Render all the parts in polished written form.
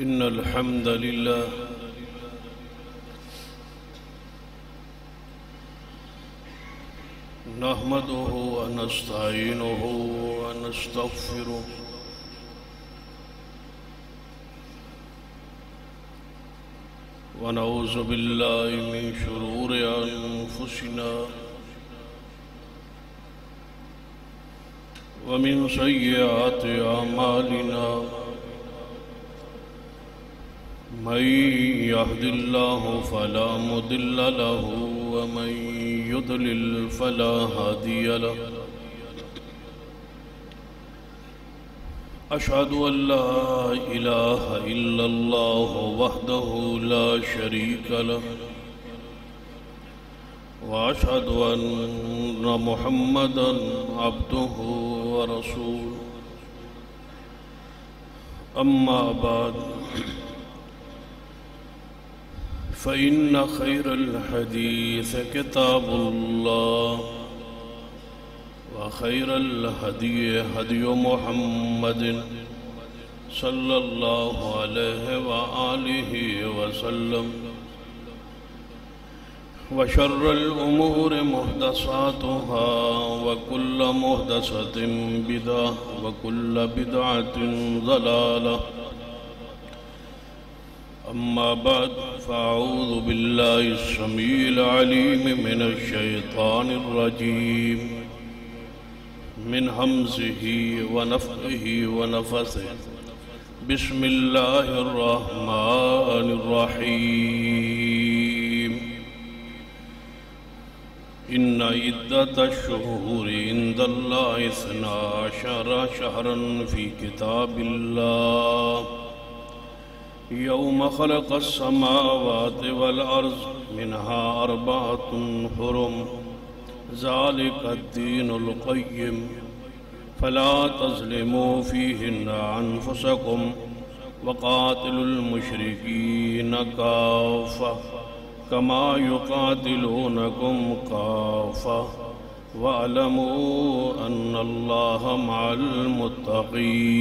إن الحمد لله نحمده ونستعينه ونستغفره ونعوذ بالله من شرور أنفسنا ومن سيئات أعمالنا من يهد الله فلا مضل له ومن يضلل فلا هادي له أشهد أن لا إله إلا الله وحده لا شريك له وأشهد أن محمدًا عبده ورسوله أما بعد فإن خير الحديث كتاب الله وخير الهدي هدي محمد صلى الله عليه وآله وسلم وشر الأمور محدثاتها وكل محدثة بدعة وكل بدعة ضلالة أما بعد فأعوذ بالله السميع العليم من الشيطان الرجيم من همزه ونفخه ونفثه بسم الله الرحمن الرحيم إن عدة الشهور عند الله 12 شهرا في كتاب الله يوم خلق السماوات والأرض منها 4 حرم ذلك الدين القيم فلا تظلموا فيهن أنفسكم وقاتلوا المشركين كافة كما يقاتلونكم كافة واعلموا أن الله مع المتقين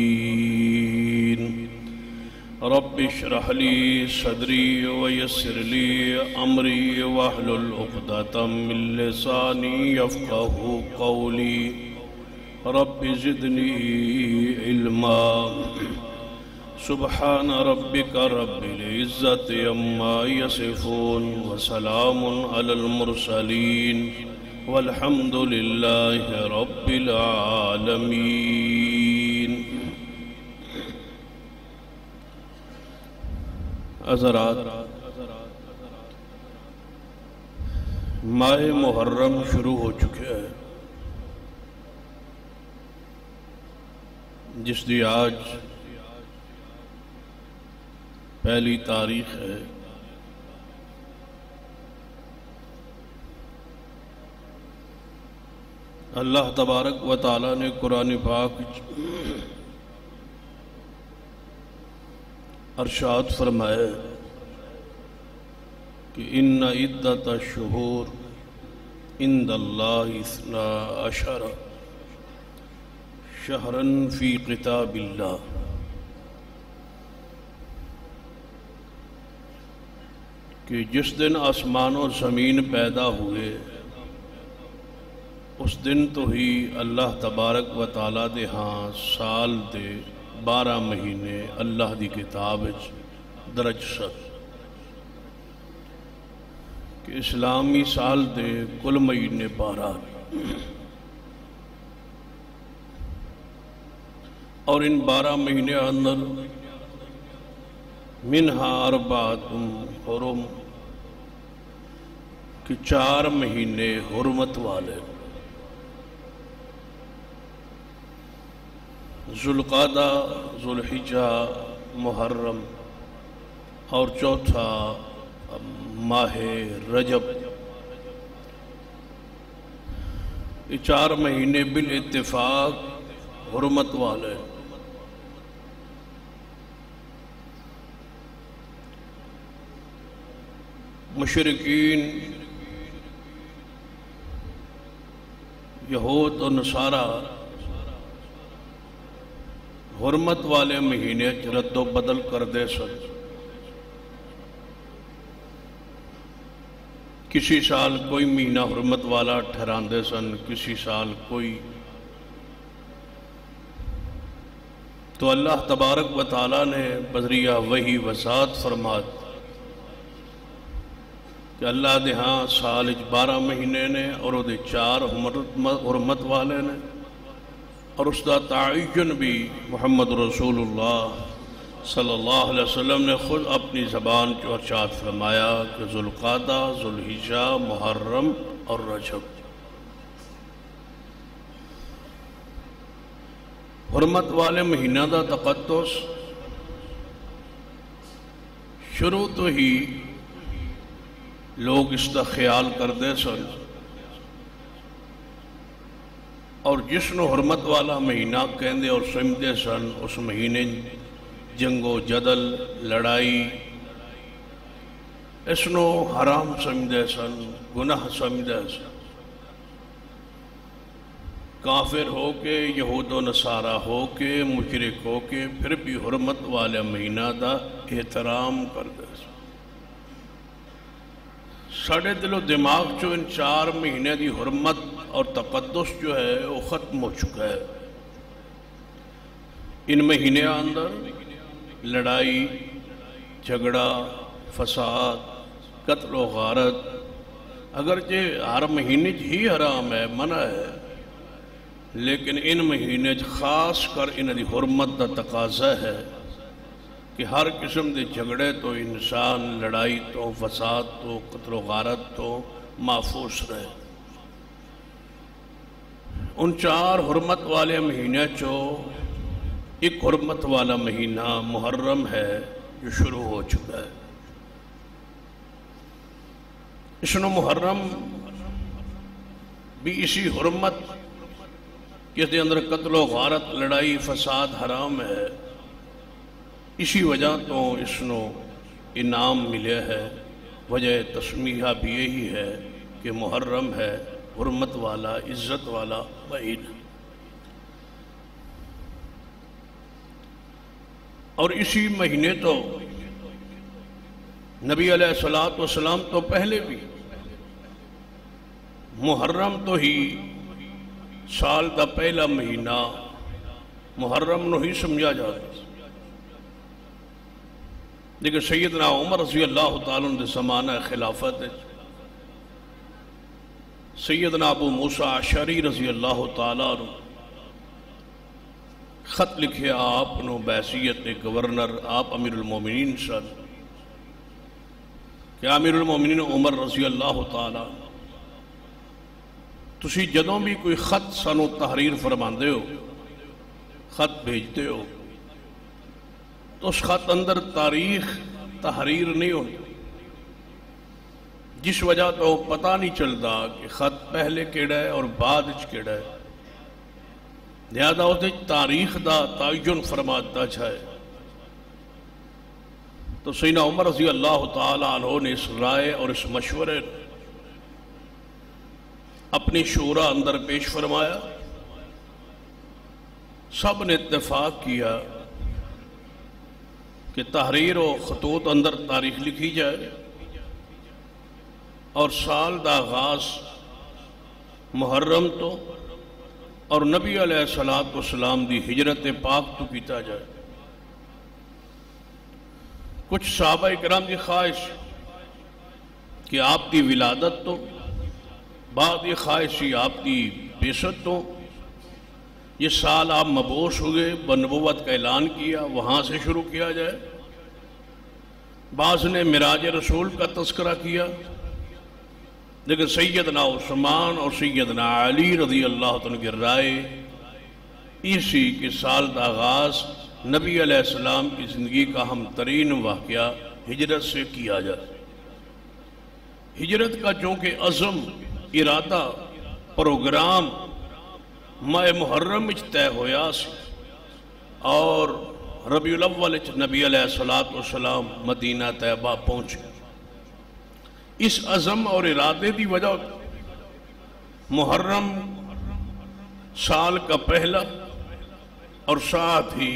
رب اشرح لي صدري ويسر لي أمري واحلل عقدة من لساني يفقهوا قولي رب زدني علما سبحان ربك رب العزة عما يصفون وسلام على المرسلين والحمد لله رب العالمين. حضرات، ماہ محرم شروع ہو چکے ہیں، جس دی آج پہلی تاریخ ہے۔ اللہ تبارک و تعالی نے قرآن پاک ارشاد فرمایا کہ ان عدت الشہور عند اللہ 12 شہرا فی کتاب اللہ، کہ جس دن آسمان و زمین پیدا ہوئے اس دن تو ہی اللہ تبارک و تعالیٰ دے ہاں سال دے 12 مہینے اللہ دی کتاب درج ست، کہ اسلامی سال دے کل مہینے 12 اور ان 12 مہینے اندر منہا 4 حرم، کہ 4 مہینے حرمت والے، ذوالقعدہ، ذوالحجہ، محرم، اور چوتھا ماہ رجب۔ یہ 4 مہینے بالاتفاق حرمت والے۔ مشرکین یہود و نصارہ حرمت والے مہینے رد و بدل کر دے سن. کسی سال کوئی مہینہ حرمت والا ٹھہراندے سن، کسی سال کوئی. تو اللہ تبارک و تعالیٰ نے بذریعہ وحی وضاحت فرمات کہ اللہ دے ہاں سال 12 مہینے نے اور وہ 4 حرمت والے نے، اور اس دا تعین بھی محمد رسول اللہ صلی اللہ علیہ وسلم نے خود اپنی زبان جو ارشاد فرمایا کہ ذوالقعدہ، ذوالحجہ، محرم اور رجب. حرمت والے مہینہ دا تقدس شروع تو ہی لوگ اس کا خیال کرتے سن، اور جس نو حرمت والا مہینہ کہندے اور سمجھتے سن، اس مہینے جنگ و جدل، لڑائی، اس نو حرام سمجھتے سن، گناہ سمجھتے سن. کافر ہو کے، یہود و نصارہ ہو کے، مشرک ہو کے، پھر بھی حرمت والے مہینہ دا احترام کرتے سن. ساڑھے دل و دماغ جو ان 4 مہینے دی حرمت اور تقدس جو ہے وہ ختم ہو چکا ہے. ان مہینے اندر لڑائی، جھگڑا، فساد، قتل و غارت اگرچہ ہر مہینے ہی حرام ہے، منع ہے، لیکن ان مہینے خاص کر ان دی حرمت دا تقاضا ہے کہ ہر قسم دے جھگڑے تو، انسان لڑائی تو، فساد تو، قتل و غارت تو محفوظ رہے. ان 4 حرمت والے مہینے چو ایک حرمت والا مہینہ محرم ہے جو شروع ہو چکا ہے. اس نے محرم بھی اسی حرمت جس کے اندر قتل و غارت، لڑائی، فساد حرام ہے، اسی وجہ تو اس نو انعام ملے ہے. وجہ تسمیہ بھی یہی ہے کہ محرم ہے، حرمت والا، عزت والا مہینہ. اور اسی مہینے تو نبی علیہ السلام تو پہلے بھی محرم تو ہی سال دا پہلا مہینہ محرم نو ہی سمجھا جاتا. لیکن سیدنا عمر رضی اللہ تعالیٰ عنہ دے زمانہ خلافت ہے، سیدنا ابو موسیٰ اشعری رضی اللہ تعالیٰ عنہ خط لکھے آپ نو بحیثیت گورنر، آپ امیر المومنین سن کہ امیر المومنین عمر رضی اللہ تعالیٰ تسی جدوں بھی کوئی خط سانو تحریر فرماندے ہو، خط بھیجتے ہو، تو اس خط اندر تاریخ تحریر نہیں ہوتی، جس وجہ تو پتہ نہیں چلتا کہ خط پہلے کیڑا ہے اور بعد کیڑا ہے. لہذا ہوتے تاریخ دا تعین فرماتا جائے. تو سیدنا عمر رضی اللہ تعالیٰ عنہ نے اس رائے اور اس مشورے اپنی شورا اندر پیش فرمایا. سب نے اتفاق کیا کہ تحریر و خطوط اندر تاریخ لکھی جائے اور سال دا آغاز محرم تو اور نبی علیہ السلام دی ہجرت پاک تو کیتا جائے. کچھ صحابہ کرام کی خواہش کہ آپ کی ولادت تو، بعد یہ خواہش ہی آپ کی بیست تو، یہ سال آپ مبعوث ہوئے، بنبوت کا اعلان کیا، وہاں سے شروع کیا جائے. بعض نے معراج رسول کا تذکرہ کیا، لیکن سیدنا عثمان اور سیدنا علی رضی اللہ عنہ کی رائے اسی کے سال کا آغاز نبی علیہ السلام کی زندگی کا اہم ترین واقعہ ہجرت سے کیا جائے. ہجرت کا چونکہ عزم، ارادہ، پروگرام ماہ محرم طے ہویا سی اور ربیع الاول نبی علیہ السلام مدینہ طیبہ پہنچے. اس عزم اور ارادے دی وجہ محرم سال کا پہلا اور ساتھ ہی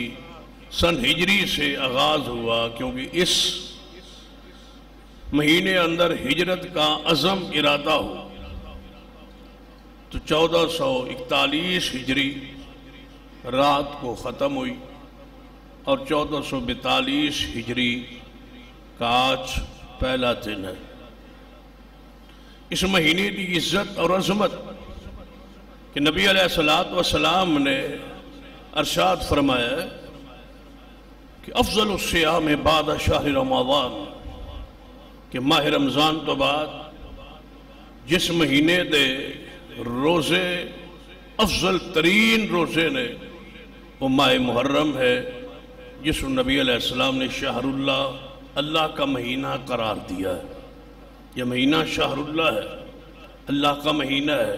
سن ہجری سے آغاز ہوا، کیونکہ اس مہینے اندر ہجرت کا عزم ارادہ ہو، تو 1441 ہجری رات کو ختم ہوئی اور 1442 ہجری کا آج پہلا دن ہے۔ اس مہینے کی عزت اور عظمت کہ نبی علیہ السلام نے ارشاد فرمایا کہ افضل الصیام بعد شہر رمضان، کہ ماہ رمضان تو بعد جس مہینے دے روزے افضل ترین روزے نے وہ ماہ محرم ہے، جس کو نبی علیہ السلام نے شہر اللہ کا مہینہ قرار دیا ہے۔ یہ مہینہ شہر اللہ ہے، اللہ کا مہینہ ہے،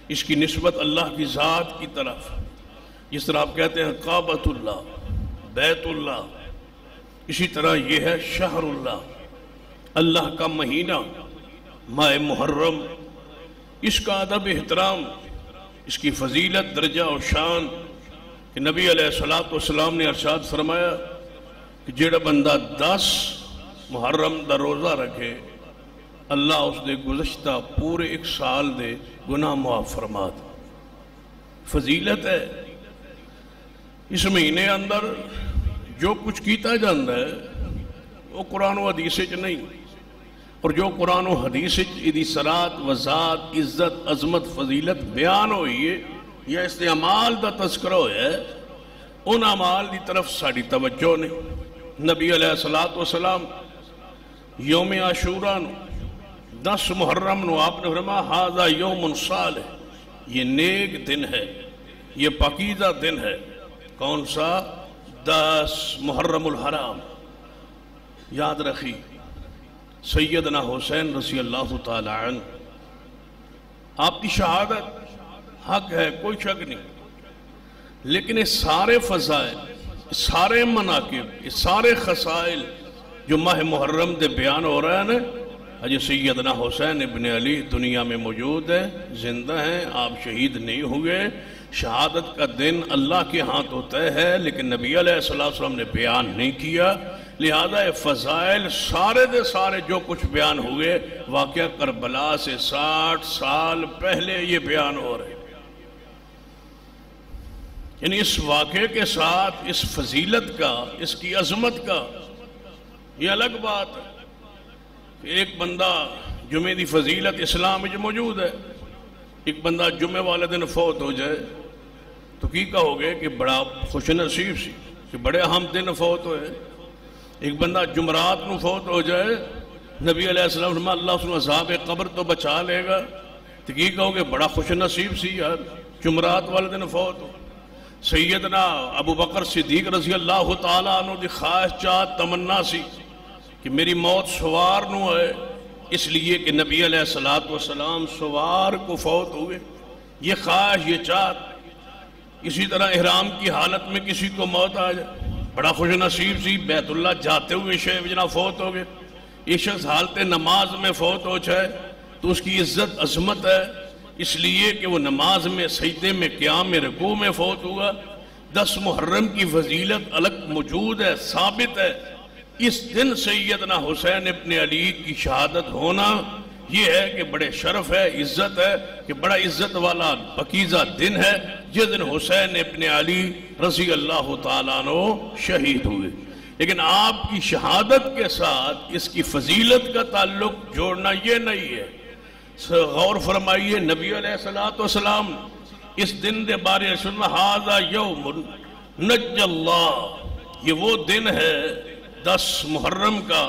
اس کی نسبت اللہ کی ذات کی طرف، جس طرح آپ کہتے ہیں کعبۃ اللہ، بیت اللہ، اسی طرح یہ ہے شہر اللہ، اللہ کا مہینہ ماہ محرم۔ اس کا ادب احترام، اس کی فضیلت، درجہ اور شان کہ نبی علیہ السلام نے ارشاد فرمایا کہ جڑا بندہ 10 محرم دا روزہ رکھے، اللہ اس دے گزشتہ پورے ایک سال دے گناہ معاف فرما دے۔ فضیلت ہے۔ اس مہینے اندر جو کچھ کیتا جاندہ ہے وہ قرآن و حدیث وچ نہیں، اور جو قرآن و حدیث دی صلاۃ وذات عزت عظمت فضیلت بیان ہوئی ہے یا اس دے اعمال دا تذکرہ ہویا ہے، ان اعمال دی طرف ساری توجہ نے۔ نبی علیہ السلام یوم عاشوراء نو 10 محرم نو آپ نے فرمایا ھذا یوم صالح، یہ نیک دن ہے، یہ پاکیزہ دن ہے۔ کون سا؟ 10 محرم الحرام۔ یاد رکھی سیدنا حسین رضی اللہ تعالی عنہ، آپ کی شہادت حق ہے، کوئی شک نہیں، لیکن یہ سارے فضائل، سارے مناقب، سارے خصائل جو ماہ محرم دے بیان ہو رہے ہیں، اجے سیدنا حسین ابن علی دنیا میں موجود ہے، زندہ ہیں، آپ شہید نہیں ہوئے۔ شہادت کا دن اللہ کے ہاتھ ہوتا ہے، لیکن نبی علیہ السلام نے بیان نہیں کیا، لہذا یہ فضائل سارے دے سارے جو کچھ بیان ہوئے واقعہ کربلا سے 60 سال پہلے یہ بیان ہو رہے، یعنی اس واقعے کے ساتھ اس فضیلت کا، اس کی عظمت کا یہ الگ بات ہے کہ ایک بندہ جمعے دی فضیلت اسلام میں موجود ہے، ایک بندہ جمعے والے دن فوت ہو جائے تو کی کہو گے کہ بڑا خوش نصیب سی کہ بڑے اہم دن فوت ہوئے۔ ایک بندہ جمعرات نو فوت ہو جائے، نبی علیہ السلام فرمایا اللہ اس کو عذاب قبر تو بچا لے گا، تو کی کہو گے بڑا خوش نصیب سی یار جمعرات والے دن فوت ہو۔ سیدنا ابو بکر صدیق رضی اللہ تعالیٰ عنہ دی خواہش چاہت تمنا سی کہ میری موت سوار نو ہے، اس لیے کہ نبی علیہ السلام سوار کو فوت ہوئے، یہ خواہش یہ چاہت۔ اسی طرح احرام کی حالت میں کسی کو موت آ جائے، بڑا خوش نصیب سی بیت اللہ جاتے ہوئے شیخ جناب فوت ہو گئے۔ یہ شخص حالت نماز میں فوت ہو جائے تو اس کی عزت عظمت ہے، اس لیے کہ وہ نماز میں سجدے میں قیام میں رکوع میں فوت ہوا۔ 10 محرم کی فضیلت الگ موجود ہے، ثابت ہے۔ اس دن سیدنا حسین ابن علی کی شہادت ہونا یہ ہے کہ بڑے شرف ہے، عزت ہے، کہ بڑا عزت والا پاکیزہ دن ہے جس دن حسین ابن علی رضی اللہ تعالیٰ عنہ شہید ہوئے۔ لیکن آپ کی شہادت کے ساتھ اس کی فضیلت کا تعلق جوڑنا یہ نہیں ہے۔ غور فرمائیے نبی علیہ السلام اس دن دے بارے سننا ھذا یوم نجی اللہ، یہ وہ دن ہے 10 محرم کا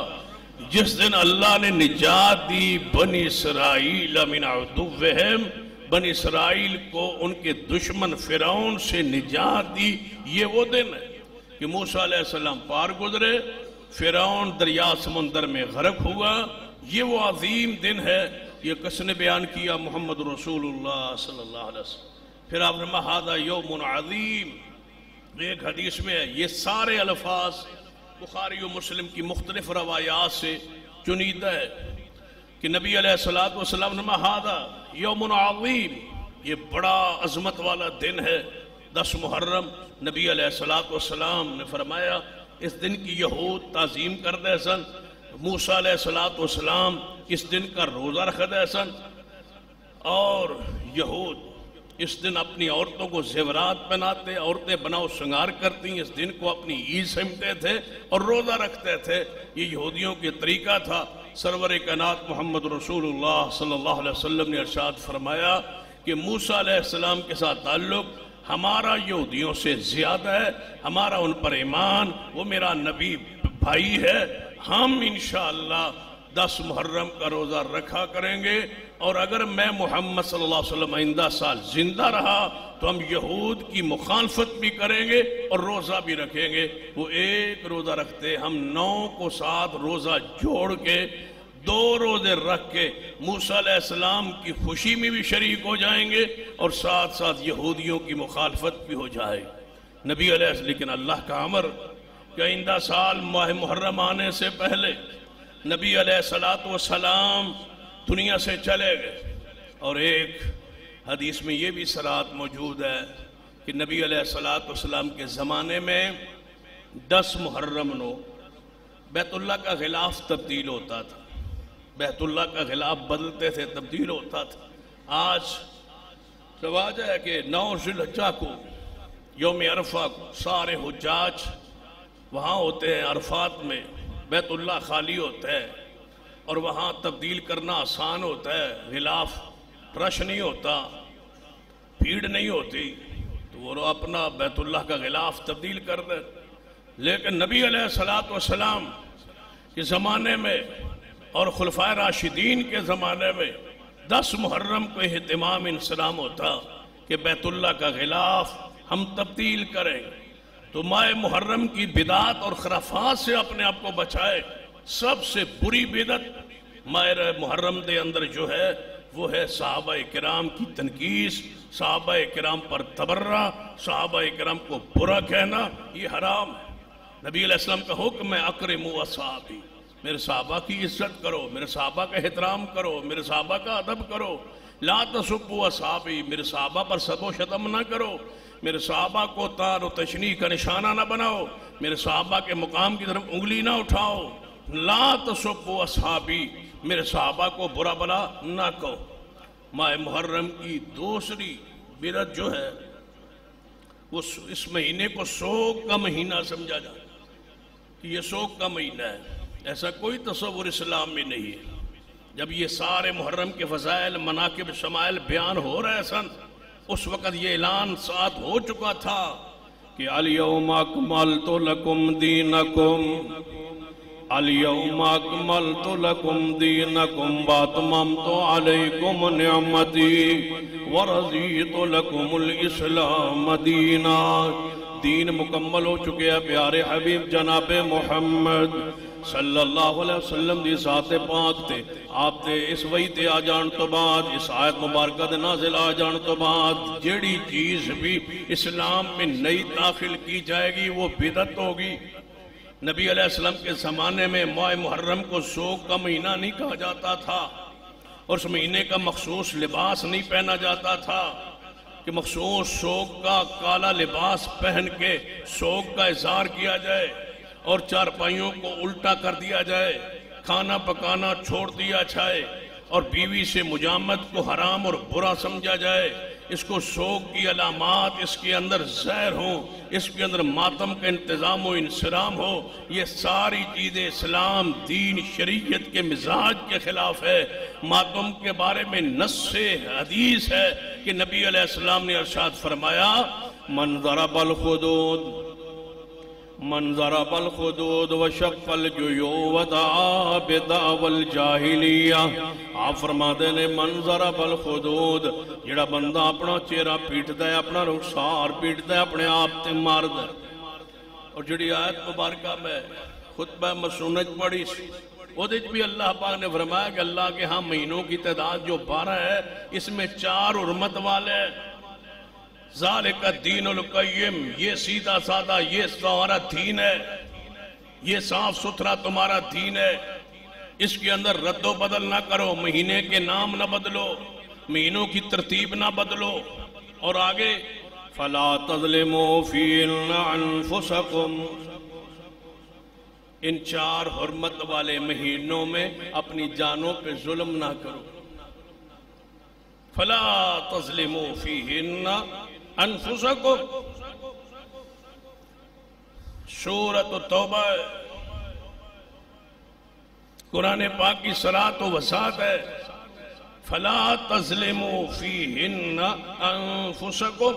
جس دن اللہ نے نجات دی بنی اسرائیل من عدوہم، بنی اسرائیل کو ان کے دشمن فرعون سے نجات دی۔ یہ وہ دن ہے کہ موسیٰ علیہ السلام پار گزرے، فرعون دریا سمندر میں غرق ہوا، یہ وہ عظیم دن ہے۔ یہ کس نے بیان کیا؟ محمد رسول اللہ صلی اللہ علیہ وسلم۔ پھر آپ نے ھذا یوم عظیم، ایک حدیث میں ہے، یہ سارے الفاظ بخاری و مسلم کی مختلف روایات سے چنیدہ ہے کہ نبی علیہ السلام نے ھذا یوم عظیم، یہ بڑا عظمت والا دن ہے 10 محرم نبی علیہ السلام نے فرمایا اس دن کی یہود تعظیم کردے سن، موسیٰ علیہ السلام اس دن کا روزہ رکھدے سن، اور یہود اس دن اپنی عورتوں کو زیورات پہناتے، عورتیں بناؤ سنگار کرتی، اس دن کو اپنی عید سمجھتے تھے اور روزہ رکھتے تھے۔ یہ یہودیوں کے طریقہ تھا۔ سرور کائنات محمد رسول اللہ صلی اللہ علیہ وسلم نے ارشاد فرمایا کہ موسیٰ علیہ السلام کے ساتھ تعلق ہمارا یہودیوں سے زیادہ ہے، ہمارا ان پر ایمان، وہ میرا نبی بھائی ہے، ہم انشاءاللہ 10 محرم کا روزہ رکھا کریں گے، اور اگر میں محمد صلی اللہ علیہ وسلم آئندہ سال زندہ رہا تو ہم یہود کی مخالفت بھی کریں گے اور روزہ بھی رکھیں گے۔ وہ ایک روزہ رکھتے، ہم 9 کو 7 روزہ جوڑ کے 2 روزے رکھ کے موسیٰ علیہ السلام کی خوشی میں بھی شریک ہو جائیں گے اور ساتھ ساتھ یہودیوں کی مخالفت بھی ہو جائے۔ نبی علیہ السلام، لیکن اللہ کا امر کہ آئندہ سال ماہ محرم آنے سے پہلے نبی علیہ السلام دنیا سے چلے گئے، اور ایک حدیث میں یہ بھی صراحت موجود ہے کہ نبی علیہ السلام کے زمانے میں 10 محرم نو بیت اللہ کا غلاف تبدیل ہوتا تھا، بیت اللہ کا غلاف بدلتے تھے، تبدیل ہوتا تھا۔ آج رواج ہے کہ 9 ذی الحجہ کو، یوم عرفہ کو، سارے حجاج وہاں ہوتے ہیں عرفات میں، بیت اللہ خالی ہوتا ہے اور وہاں تبدیل کرنا آسان ہوتا ہے، غلاف رش نہیں ہوتا، بھیڑ نہیں ہوتی، تو وہ اپنا بیت اللہ کا غلاف تبدیل کر دے۔ لیکن نبی علیہ السلام کے زمانے میں اور خلفائے راشدین کے زمانے میں 10 محرم کو اہتمام انسلام ہوتا کہ بیت اللہ کا غلاف ہم تبدیل کریں، تو ماہ محرم کی بدعات اور خرافات سے اپنے آپ کو بچائے۔ سب سے بری بدعت ماہ محرم دے اندر جو ہے وہ ہے صحابہ کرام کی تنقیص، صحابہ کرام پر تبرہ، صحابہ کرام کو برا کہنا، یہ حرام ہے۔ نبی علیہ السلام کا حکم ہے اکرموا اصحابی، میرے صحابہ کی عزت کرو، میرے صحابہ کا احترام کرو، میرے صحابہ کا ادب کرو۔ لا تسبوا اصحابی، میرے صحابہ پر سب و شتم نہ کرو، میرے صحابہ کو تار و تشنیع کا نشانہ نہ بناؤ، میرے صحابہ کے مقام کی طرف انگلی نہ اٹھاؤ۔ لا تسبوا اصحابی، میرے صحابہ کو برا بلا نہ کہو۔ ماہ محرم کی دوسری بدعت جو ہے وہ اس مہینے کو سوگ کا مہینہ سمجھا جاتا ہے کہ یہ سوگ کا مہینہ ہے۔ ایسا کوئی تصور اسلام میں نہیں ہے۔ جب یہ سارے محرم کے فضائل، مناقب، شمائل بیان ہو رہے سن، اس وقت یہ اعلان ساتھ ہو چکا تھا کہ الیوم اکملت لکم دینکم، الیوم اکملت لکم دینکم واتممت علیکم نعمتی ورضیت لکم الاسلام دینا۔ دین مکمل ہو چکے ہیں پیارے حبیب جناب محمد صلی اللہ علیہ وسلم دی ذات پاک تے آپ تے اس وحی تے آ جان تو بعد، اس آیت مبارکہ دے نازل آ جان تو بعد جیڑی چیز بھی اسلام میں نئی داخل کی جائے گی وہ بدعت ہوگی۔ نبی علیہ السلام کے زمانے میں ماہ محرم کو سوگ کا مہینہ نہیں کہا جاتا تھا، اور اس مہینے کا مخصوص لباس نہیں پہنا جاتا تھا کہ مخصوص سوگ کا کالا لباس پہن کے سوگ کا اظہار کیا جائے اور چارپائیوں کو الٹا کر دیا جائے، کھانا پکانا چھوڑ دیا جائے اور بیوی سے مجامت کو حرام اور برا سمجھا جائے۔ اس کو سوگ کی علامات، اس کے اندر زہر ہوں، اس کے اندر ماتم کا انتظام و انصرام ہو، یہ ساری چیزیں اسلام، دین، شریعت کے مزاج کے خلاف ہے۔ ماتم کے بارے میں نص حدیث ہے کہ نبی علیہ السلام نے ارشاد فرمایا من ضرب الخدود، من ضرب الخدود وشق الجیوب ودعا بدعوی الجاہلیہ۔ آپ فرماتے ہیں من ضرب الخدود، جڑا بندہ اپنا چہرہ پیٹتا ہے، اپنا رخسار پیٹتا ہے، اپنے آپ تے مارد ہے۔ اور جڑی آیت مبارکہ میں خطبہ مسنونت پڑھی سی، وہ دیکھ بھی اللہ پاک نے فرمایا کہ اللہ کے ہاں مہینوں کی تعداد جو 12 ہے، اس میں 4 حرمت والے ہیں۔ ذالک الدین القیم، یہ سیدھا سادہ، یہ تمہارا دین ہے، یہ صاف ستھرا تمہارا دین ہے، اس کے اندر رد و بدل نہ کرو، مہینے کے نام نہ بدلو، مہینوں کی ترتیب نہ بدلو۔ اور آگے فلا تظلموا فيهن انفسكم، ان 4 حرمت والے مہینوں میں اپنی جانوں پہ ظلم نہ کرو. فلا تظلموا فيهن انفسكم. سورۃ التوبہ قرآن پاک کی صراط و وسعت ہے. فلا تظلموا فيهن انفسكم.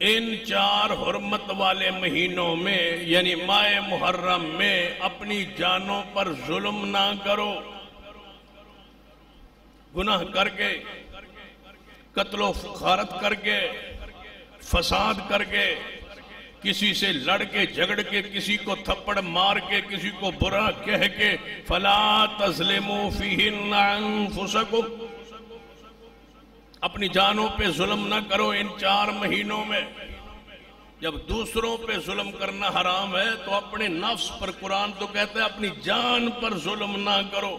ان 4 حرمت والے مہینوں میں یعنی ماہ محرم میں اپنی جانوں پر ظلم نہ کرو. گناہ کر کے، قتل و غارت کر کے، فساد کر کے، کسی سے لڑ کے جھگڑ کے، کسی کو تھپڑ مار کے، کسی کو برا کہہ کے، فلا تظلموا فیہن انفسکم، اپنی جانوں پہ ظلم نہ کرو ان 4 مہینوں میں. جب دوسروں پہ ظلم کرنا حرام ہے تو اپنے نفس پر، قرآن تو کہتا ہے اپنی جان پر ظلم نہ کرو.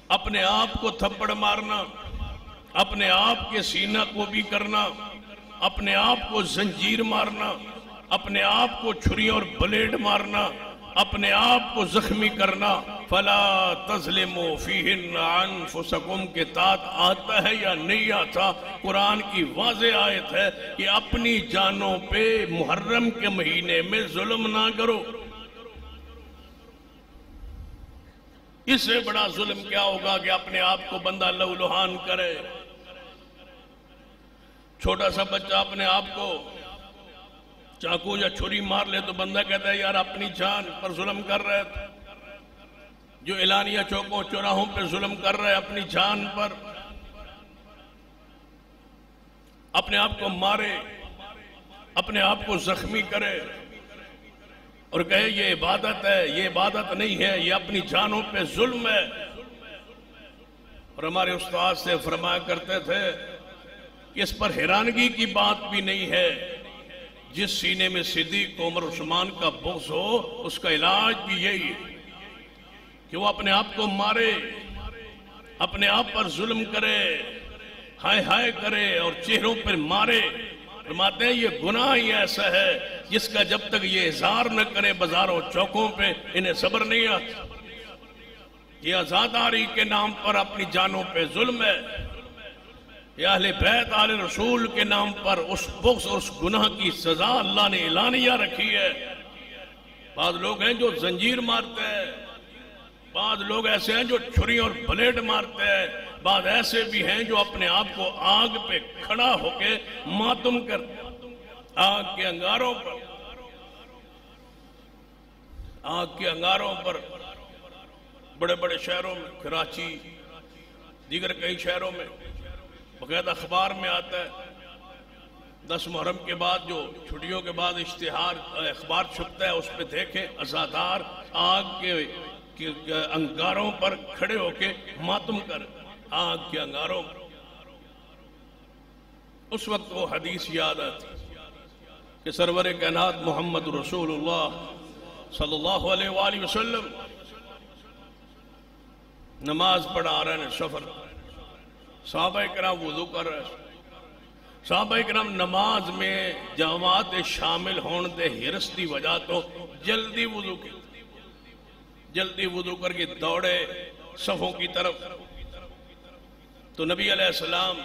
اپنے آپ کو تھپڑ مارنا، اپنے آپ کے سینہ کو بھی کرنا، اپنے آپ کو زنجیر مارنا، اپنے آپ کو چھری اور بلیڈ مارنا، اپنے آپ کو زخمی کرنا، فلا تظلموا فیہن انفسکم کے تحت آتا ہے یا نہیں آتا؟ قرآن کی واضح آیت ہے کہ اپنی جانوں پہ محرم کے مہینے میں ظلم نہ کرو. اس سے بڑا ظلم کیا ہوگا کہ اپنے آپ کو بندہ لہولہان کرے. چھوٹا سا بچہ اپنے آپ کو چاقو یا چھری مار لے تو بندہ کہتا ہے یار اپنی جان پر ظلم کر رہے تھے. جو اعلانیہ چوکوں چوراہوں پہ ظلم کر رہے اپنی جان پر، اپنے آپ کو مارے، اپنے آپ کو زخمی کرے اور کہے یہ عبادت ہے، یہ عبادت نہیں ہے، یہ اپنی جانوں پہ ظلم ہے. اور ہمارے استاد سے فرمایا کرتے تھے کہ اس پر حیرانگی کی بات بھی نہیں ہے. جس سینے میں صدیق عمر عثمان کا بغض ہو اس کا علاج بھی یہی ہے کہ وہ اپنے آپ کو مارے، اپنے آپ پر ظلم کرے، ہائے ہائے کرے اور چہروں پر مارے. فرماتے ہیں یہ گناہ ہی ایسا ہے جس کا جب تک یہ اظہار نہ کرے بازاروں چوکوں پہ انہیں صبر نہیں آتا. یہ آزاداری کے نام پر اپنی جانوں پہ ظلم ہے. یہ اہل بیت آل رسول کے نام پر اس بغض اور اس گناہ کی سزا اللہ نے اعلانیہ رکھی ہے. بعض لوگ ہیں جو زنجیر مارتے ہیں، بعض لوگ ایسے ہیں جو چھری اور بلیڈ مارتے ہیں، بعض ایسے بھی ہیں جو اپنے آپ کو آگ پہ کھڑا ہو کے ماتم کرتے ہیں. آگ کے انگاروں پر، آگ کے انگاروں پر بڑے بڑے شہروں میں، کراچی، دیگر کئی شہروں میں باقاعدہ اخبار میں آتا ہے. 10 محرم کے بعد جو چھٹیوں کے بعد اشتہار اخبار چھپتا ہے اس پہ دیکھیں عزادار آگ کے انگاروں پر کھڑے ہو کے ماتم کر، آگ کے انگاروں پر. اس وقت وہ حدیث یاد آتی کہ سرور کائنات محمد رسول اللہ صلی اللہ علیہ وآلہ وسلم نماز پڑھا رہے ہیں سفر، صحابہ کرام وضو کر رہے ہیں. صحابہ کرام نماز میں جماعت شامل ہون دے ہرس دی وجہ تو جلدی وضو کی، جلدی وضو کر کے دوڑے صفوں کی طرف. تو نبی علیہ السلام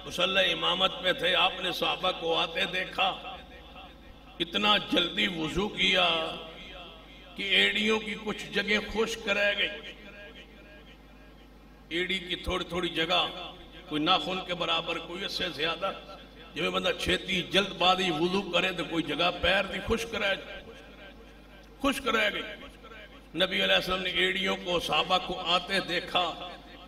مصلی امامت میں تھے، آپ نے صحابہ کو آتے دیکھا، اتنا جلدی وضو کیا کہ ایڑیوں کی کچھ جگہ خشک رہ گئی. ایڑی کی تھوڑی تھوڑی جگہ کوئی ناخن کے برابر، کوئی اس سے زیادہ. جب بندہ چھیتی جلد بازی وضو کرے تو کوئی جگہ پیر دی خشک رہ گئی. نبی علیہ السلام نے ایڑیوں کو صحابہ کو آتے دیکھا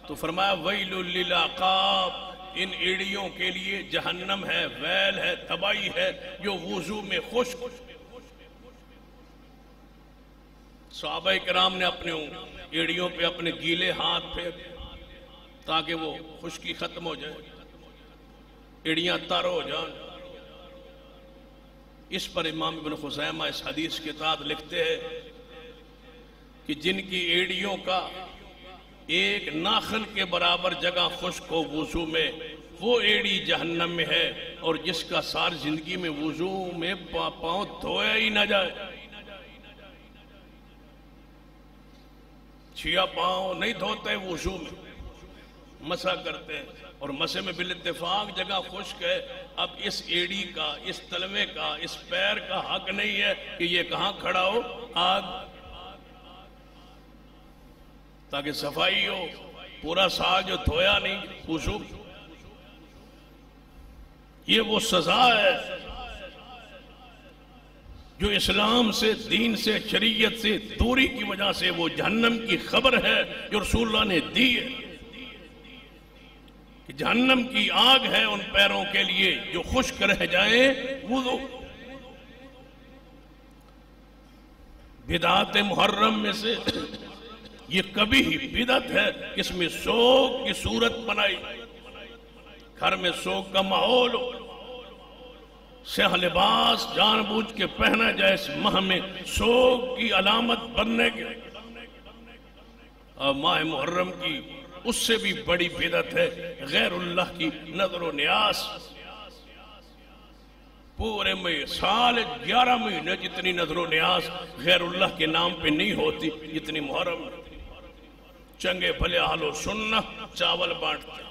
تو فرمایا ویل للعقاب، ان ایڑیوں کے لیے جہنم ہے، ویل ہے، تباہی ہے جو وضو میں خشک. صحابہ کرام نے اپنے ایڑیوں پہ اپنے گیلے ہاتھ پھیر تاکہ وہ خشکی ختم ہو جائے، ایڑیاں تر ہو جائیں. اس پر امام ابن خزیمہ اس حدیث کے تحت لکھتے ہیں کہ جن کی ایڑیوں کا ایک ناخن کے برابر جگہ خشک ہو وضو میں، وہ ایڑی جہنم میں ہے، اور جس کا ساری زندگی میں وضو میں پاؤں دھویا ہی نہ جائے، چھیا پاؤں نہیں دھوتے وضو میں، مسح کرتے ہیں، اور مسح میں بالاتفاق جگہ خشک ہے۔ اب اس ایڑی کا، اس تلوے کا، اس پیر کا حق نہیں ہے کہ یہ کہاں کھڑا ہو، آگ، تاکہ صفائی ہو۔ پورا سال جو دھویا نہیں وضو، یہ وہ سزا ہے جو اسلام سے، دین سے، شریعت سے دوری کی وجہ سے وہ جہنم کی خبر ہے جو رسول اللہ نے دی ہے کہ جہنم کی آگ ہے ان پیروں کے لیے جو خشک رہ جائیں وضو۔ بدعات محرم میں سے یہ کبھی ہی بدعت ہے کہ اس میں سوگ کی صورت بنائی، گھر میں سوگ کا ماحول ہو، سیاہ لباس جان بوجھ کے پہنا جائے اس ماہ میں سوگ کی علامت بننے کے، اور ماہ محرم کی اس سے بھی بڑی بدعت ہے غیر اللہ کی نظر و نیاز۔ پورے میں سال 11 مہینے جتنی نظر و نیاز غیر اللہ کے نام پہ نہیں ہوتی جتنی محرم۔ چنگے بھلے اہل و سنت چاول بانٹتے ہیں،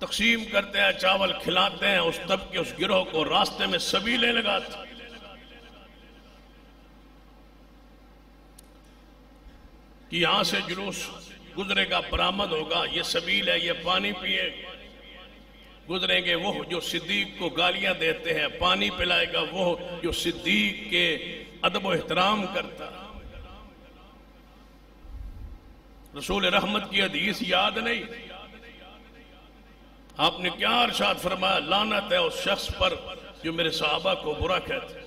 تقسیم کرتے ہیں، چاول کھلاتے ہیں اس طبقے، اس گروہ کو، راستے میں سبیلیں لگاتے ہیں۔ کہ یہاں سے جلوس گزرے گا، برآمد ہوگا، یہ سبیل ہے، یہ پانی پیے، گزریں گے وہ جو صدیق کو گالیاں دیتے ہیں، پانی پلائے گا وہ جو صدیق کے ادب و احترام کرتا۔ رسول رحمت کی حدیث یاد نہیں؟ آپ نے کیا ارشاد فرمایا؟ لعنت ہے اس شخص پر جو میرے صحابہ کو برا کہتے۔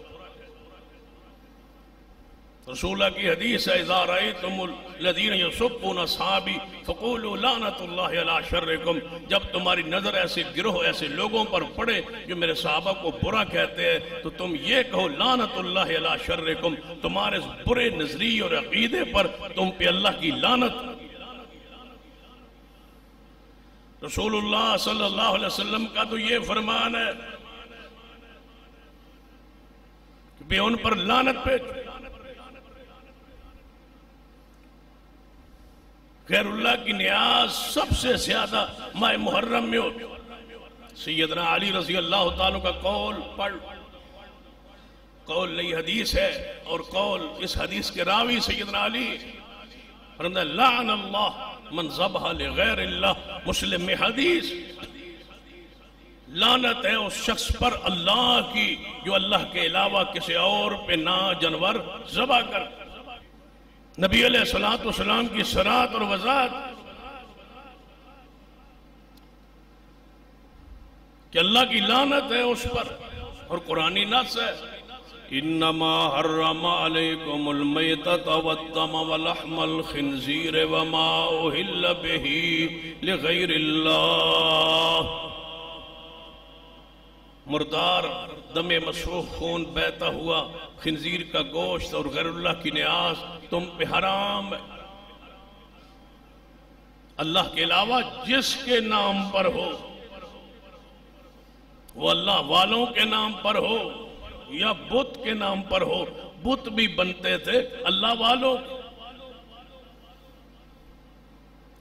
رسول اللہ کی حدیث ہے اذا رأیتم الذین یسبون اصحابی فقولوا لعنت اللہ علی شرکم، جب تمہاری نظر ایسے گروہ، ایسے لوگوں پر پڑے جو میرے صحابہ کو برا کہتے ہیں تو تم یہ کہو لعنت اللہ علی شرکم، تمہارے اس برے نظریے اور عقیدے پر تم پہ اللہ کی لعنت۔ رسول اللہ صلی اللہ علیہ وسلم کا تو یہ فرمان ہے کہ بے ان پر لعنت پہ۔ غیر اللہ کی نیاز سب سے زیادہ ماہ محرم میں ہوتی۔ سیدنا علی رضی اللہ تعالیٰ کا قول پڑھ، قول نئی حدیث ہے، اور قول اس حدیث کے راوی سیدنا علی فرماتے ہیں لعن اللہ من ذبح لغیر اللہ، مسلم میں حدیث، لعنت ہے اس شخص پر اللہ کی جو اللہ کے علاوہ کسی اور پہ نہ جانور ذبح کر۔ نبی علیہ السلام کی صراط اور وضاحت کہ اللہ کی لعنت ہے اس پر، اور قرآنی نص ہے انما حرم علیکم المیتۃ والدم ولحم الخنزیر وما اہل بہ لغیر اللہ۔ مردار، دم مسفوح، خون بہتا ہوا، خنزیر کا گوشت اور غیر اللہ کی نیاز تم پہ حرام ہے، اللہ کے علاوہ جس کے نام پر ہو، وہ اللہ والوں کے نام پر ہو یا بت کے نام پر ہو۔ بت بھی بنتے تھے اللہ والوں،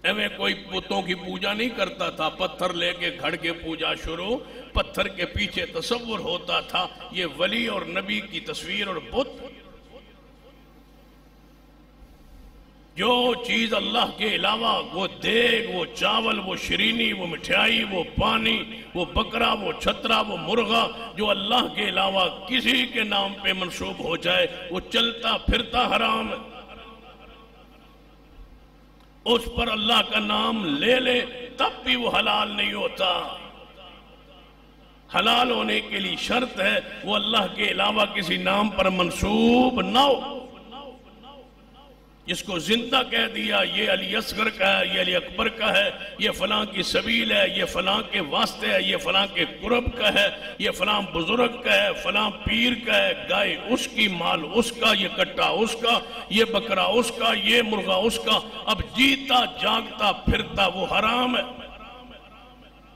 ایویں کوئی بتوں کی پوجا نہیں کرتا تھا، پتھر لے کے گھڑ کے پوجا شروع، پتھر کے پیچھے تصور ہوتا تھا یہ ولی اور نبی کی تصویر اور بت۔ جو چیز اللہ کے علاوہ، وہ دیگ، وہ چاول، وہ شرینی، وہ مٹھائی، وہ پانی، وہ بکرا، وہ چھترا، وہ مرغا، جو اللہ کے علاوہ کسی کے نام پہ منسوب ہو جائے وہ چلتا پھرتا حرام ہے۔ اس پر اللہ کا نام لے لے تب بھی وہ حلال نہیں ہوتا۔ حلال ہونے کے لیے شرط ہے وہ اللہ کے علاوہ کسی نام پر منسوب نہ ہو۔ جس کو زندہ کہہ دیا یہ علی اصغر کا ہے، یہ علی اکبر کا ہے، یہ فلاں کی سبیل ہے، یہ فلاں کے واسطے ہے، یہ فلاں کے قرب کا ہے، یہ فلاں بزرگ کا ہے، فلاں پیر کا ہے، گائے اس کی، مال اس کا، یہ کٹا اس کا، یہ بکرا اس کا، یہ مرغا اس کا، اب جیتا جاگتا پھرتا وہ حرام ہے،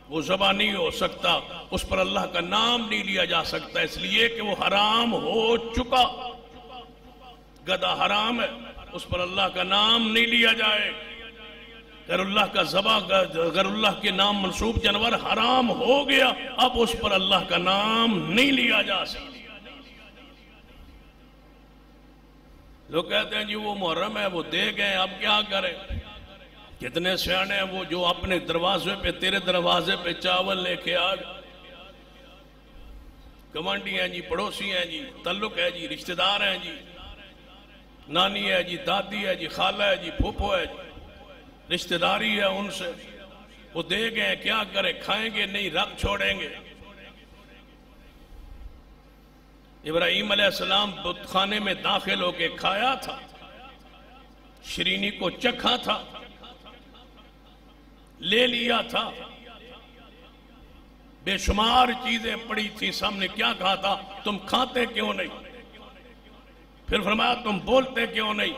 وہ ذبح نہیں ہو سکتا، اس پر اللہ کا نام نہیں لیا جا سکتا، اس لیے کہ وہ حرام ہو چکا۔ گدھا حرام ہے، اس پر اللہ کا نام نہیں لیا جائے۔ غیر اللہ کا ذبح، غیر اللہ کے نام منسوب جانور حرام ہو گیا، اب اس پر اللہ کا نام نہیں لیا جا سکتا۔ لوگ کہتے ہیں جی وہ محرم ہے، وہ دے گئے، اب کیا کریں؟ کتنے سیانے ہیں وہ جو اپنے دروازے پہ، تیرے دروازے پہ چاول لے کے آ گئے، گوانڈی ہیں جی، پڑوسی ہیں جی، تعلق ہے جی، رشتہ دار ہیں جی، نانی ہے جی، دادی ہے جی، خالہ ہے جی، پھوپھو ہے جی، رشتہ داری ہے ان سے، وہ دے گئے، کیا کریں؟ کھائیں گے نہیں، رکھ چھوڑیں گے۔ ابراہیم علیہ السلام بت خانے میں داخل ہو کے کھایا تھا، شرینی کو چکھا تھا، لے لیا تھا، بے شمار چیزیں پڑی تھی سامنے، کیا کہا تھا؟ تم کھاتے کیوں نہیں؟ پھر فرمایا تم بولتے کیوں نہیں؟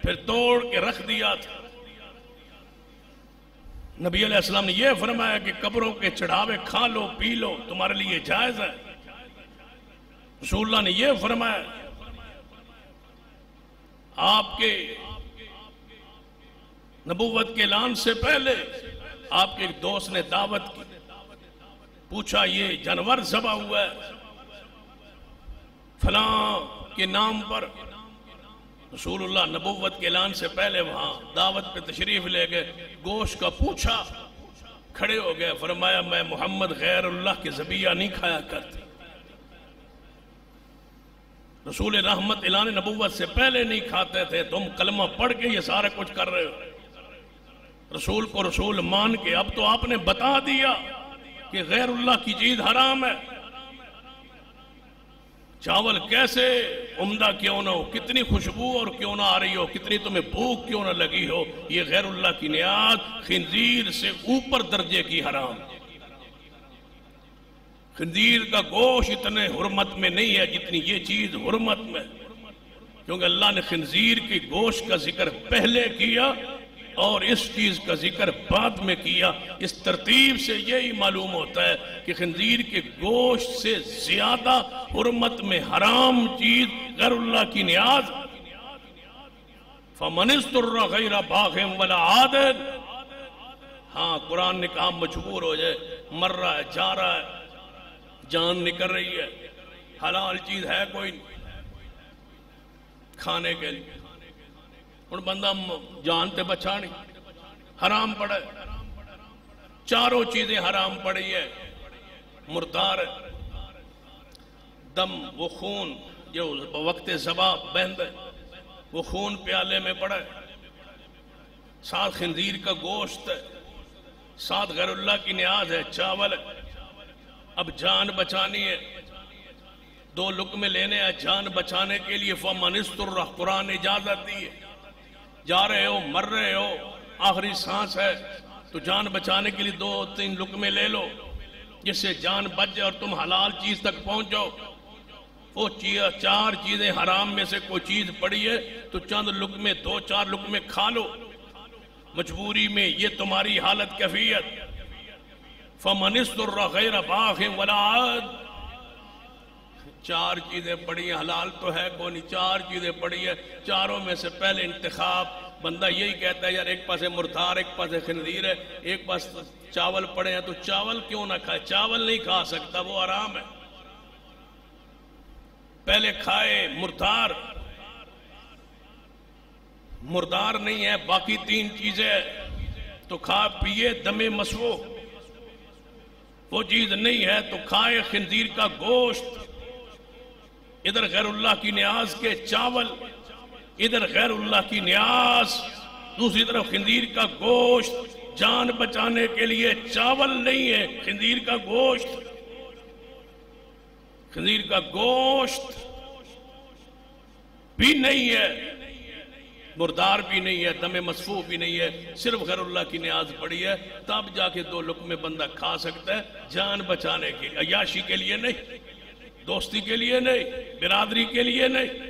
پھر توڑ کے رکھ دیا تھا۔ نبی علیہ السلام نے یہ فرمایا کہ قبروں کے چڑھاوے کھا لو پی لو، تمہارے لیے جائز ہے۔ رسول اللہ نے یہ فرمایا۔ آپ کے نبوت کے اعلان سے پہلے آپ کے ایک دوست نے دعوت کی، پوچھا یہ جانور ذبح ہوا ہے فلاں کے نام پر۔ رسول اللہ نبوت کے اعلان سے پہلے وہاں دعوت پہ تشریف لے گئے، گوشت کا پوچھا، کھڑے ہو گئے، فرمایا میں محمد غیر اللہ کے ذبیحہ نہیں کھایا کرتے۔ رسول رحمت اعلان نبوت سے پہلے نہیں کھاتے تھے، تم کلمہ پڑھ کے یہ سارا کچھ کر رہے ہو، رسول کو رسول مان کے۔ اب تو آپ نے بتا دیا کہ غیر اللہ کی چیز حرام ہے۔ چاول کیسے عمدہ کیوں نہ ہو، کتنی خوشبو اور کیوں نہ آ رہی ہو، کتنی تمہیں بھوک کیوں نہ لگی ہو، یہ غیر اللہ کی نیاز خنزیر سے اوپر درجے کی حرام۔ خنزیر کا گوشت اتنے حرمت میں نہیں ہے جتنی یہ چیز حرمت میں، کیونکہ اللہ نے خنزیر کی گوشت کا ذکر پہلے کیا اور اس چیز کا ذکر بعد میں کیا۔ اس ترتیب سے یہی معلوم ہوتا ہے کہ خنزیر کے گوشت سے زیادہ حرمت میں حرام چیز غیر اللہ کی نیاز۔ فَمَنِ اسْتُرَّ غَيْرَ بَاغٍ وَلَا عَادٍ، ہاں قرآن نے کہا مجبور ہو جائے، مر رہا ہے، جا رہا ہے، جان نکل رہی ہے، حلال چیز ہے کوئی کھانے کے لیے، اور بندہ جان تے بچا نہیں، حرام پڑا ہے۔ چاروں چیزیں حرام پڑی ہے، مردار ہے، دم وہ خون جو وقت ذبح بہند ہے وہ خون پیالے میں پڑا ہے، ساتھ خنزیر کا گوشت ہے، ساتھ غیر اللہ کی نیاز ہے، چاول ہے۔ اب جان بچانی ہے، دو لقمے لینے ہیں جان بچانے کے لیے، فَمَنِ اسْتُرَّ، قرآن نے اجازت دی ہے۔ جا رہے ہو، مر رہے ہو، آخری سانس ہے تو جان بچانے کے لیے 2-3 لقمے لے لو جس سے جان بچ جائے اور تم حلال چیز تک پہنچ جاؤ۔ وہ 4 چیزیں حرام میں سے کوئی چیز پڑی ہے تو چند لقمے 2-4 لقمے کھا لو مجبوری میں، یہ تمہاری حالت کیفیت۔ فَمَنِ اسْتُرَّ غَيْرَ بَاغٍ وَلَا عَادٍ، 4 چیزیں پڑی ہیں، حلال تو ہے کوئی نہیں، 4 چیزیں پڑی ہیں، چاروں میں سے پہلے انتخاب بندہ یہی کہتا ہے یار ایک پاسے مردار، ایک پاسے خنزیر ہے، ایک پاس چاول پڑے ہیں تو چاول کیوں نہ کھائے؟ چاول نہیں کھا سکتا، وہ حرام ہے، پہلے کھائے مردار، مردار نہیں ہے، باقی 3 چیزیں تو کھا پیے، دم مسو وہ چیز نہیں ہے تو کھائے خنزیر کا گوشت، ادھر غیر اللہ کی نیاز کے چاول، ادھر غیر اللہ کی نیاز، دوسری طرف خنزیر کا گوشت، جان بچانے کے لیے چاول نہیں ہے، خنزیر کا گوشت، خنزیر کا گوشت بھی نہیں ہے، مردار بھی نہیں ہے، دم مسفوح بھی نہیں ہے، صرف غیر اللہ کی نیاز پڑی ہے، تب جا کے 2 لقمے بندہ کھا سکتا ہے، جان بچانے کے، عیاشی کے لیے نہیں، دوستی کے لیے نہیں، برادری کے لیے نہیں۔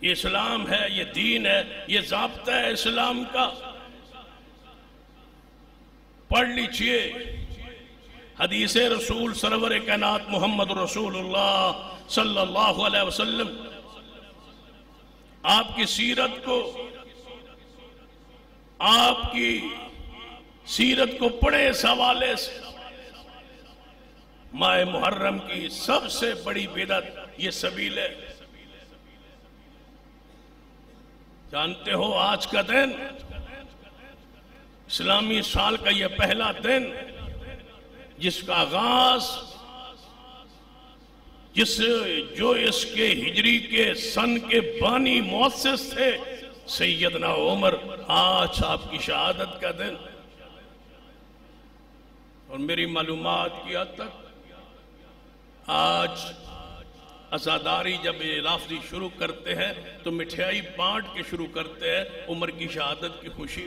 یہ اسلام ہے، یہ دین ہے، یہ ضابطہ ہے اسلام کا۔ پڑھ لیجئے حدیث رسول سرور کائنات محمد رسول اللہ صلی اللہ علیہ وسلم، آپ کی سیرت کو، آپ کی سیرت کو پڑھے اس حوالے سے۔ ماہ محرم کی سب سے بڑی بدعت یہ سبیل ہے۔ جانتے ہو آج کا دن اسلامی سال کا یہ پہلا دن جس کا آغاز جو اس کے ہجری کے سن کے بانی مؤسس تھے سیدنا عمر، آج آپ کی شہادت کا دن۔ اور میری معلومات کی حد تک آج عزاداری جب یہ رافضی شروع کرتے ہیں تو مٹھائی بانٹ کے شروع کرتے ہیں عمر کی شہادت کی خوشی۔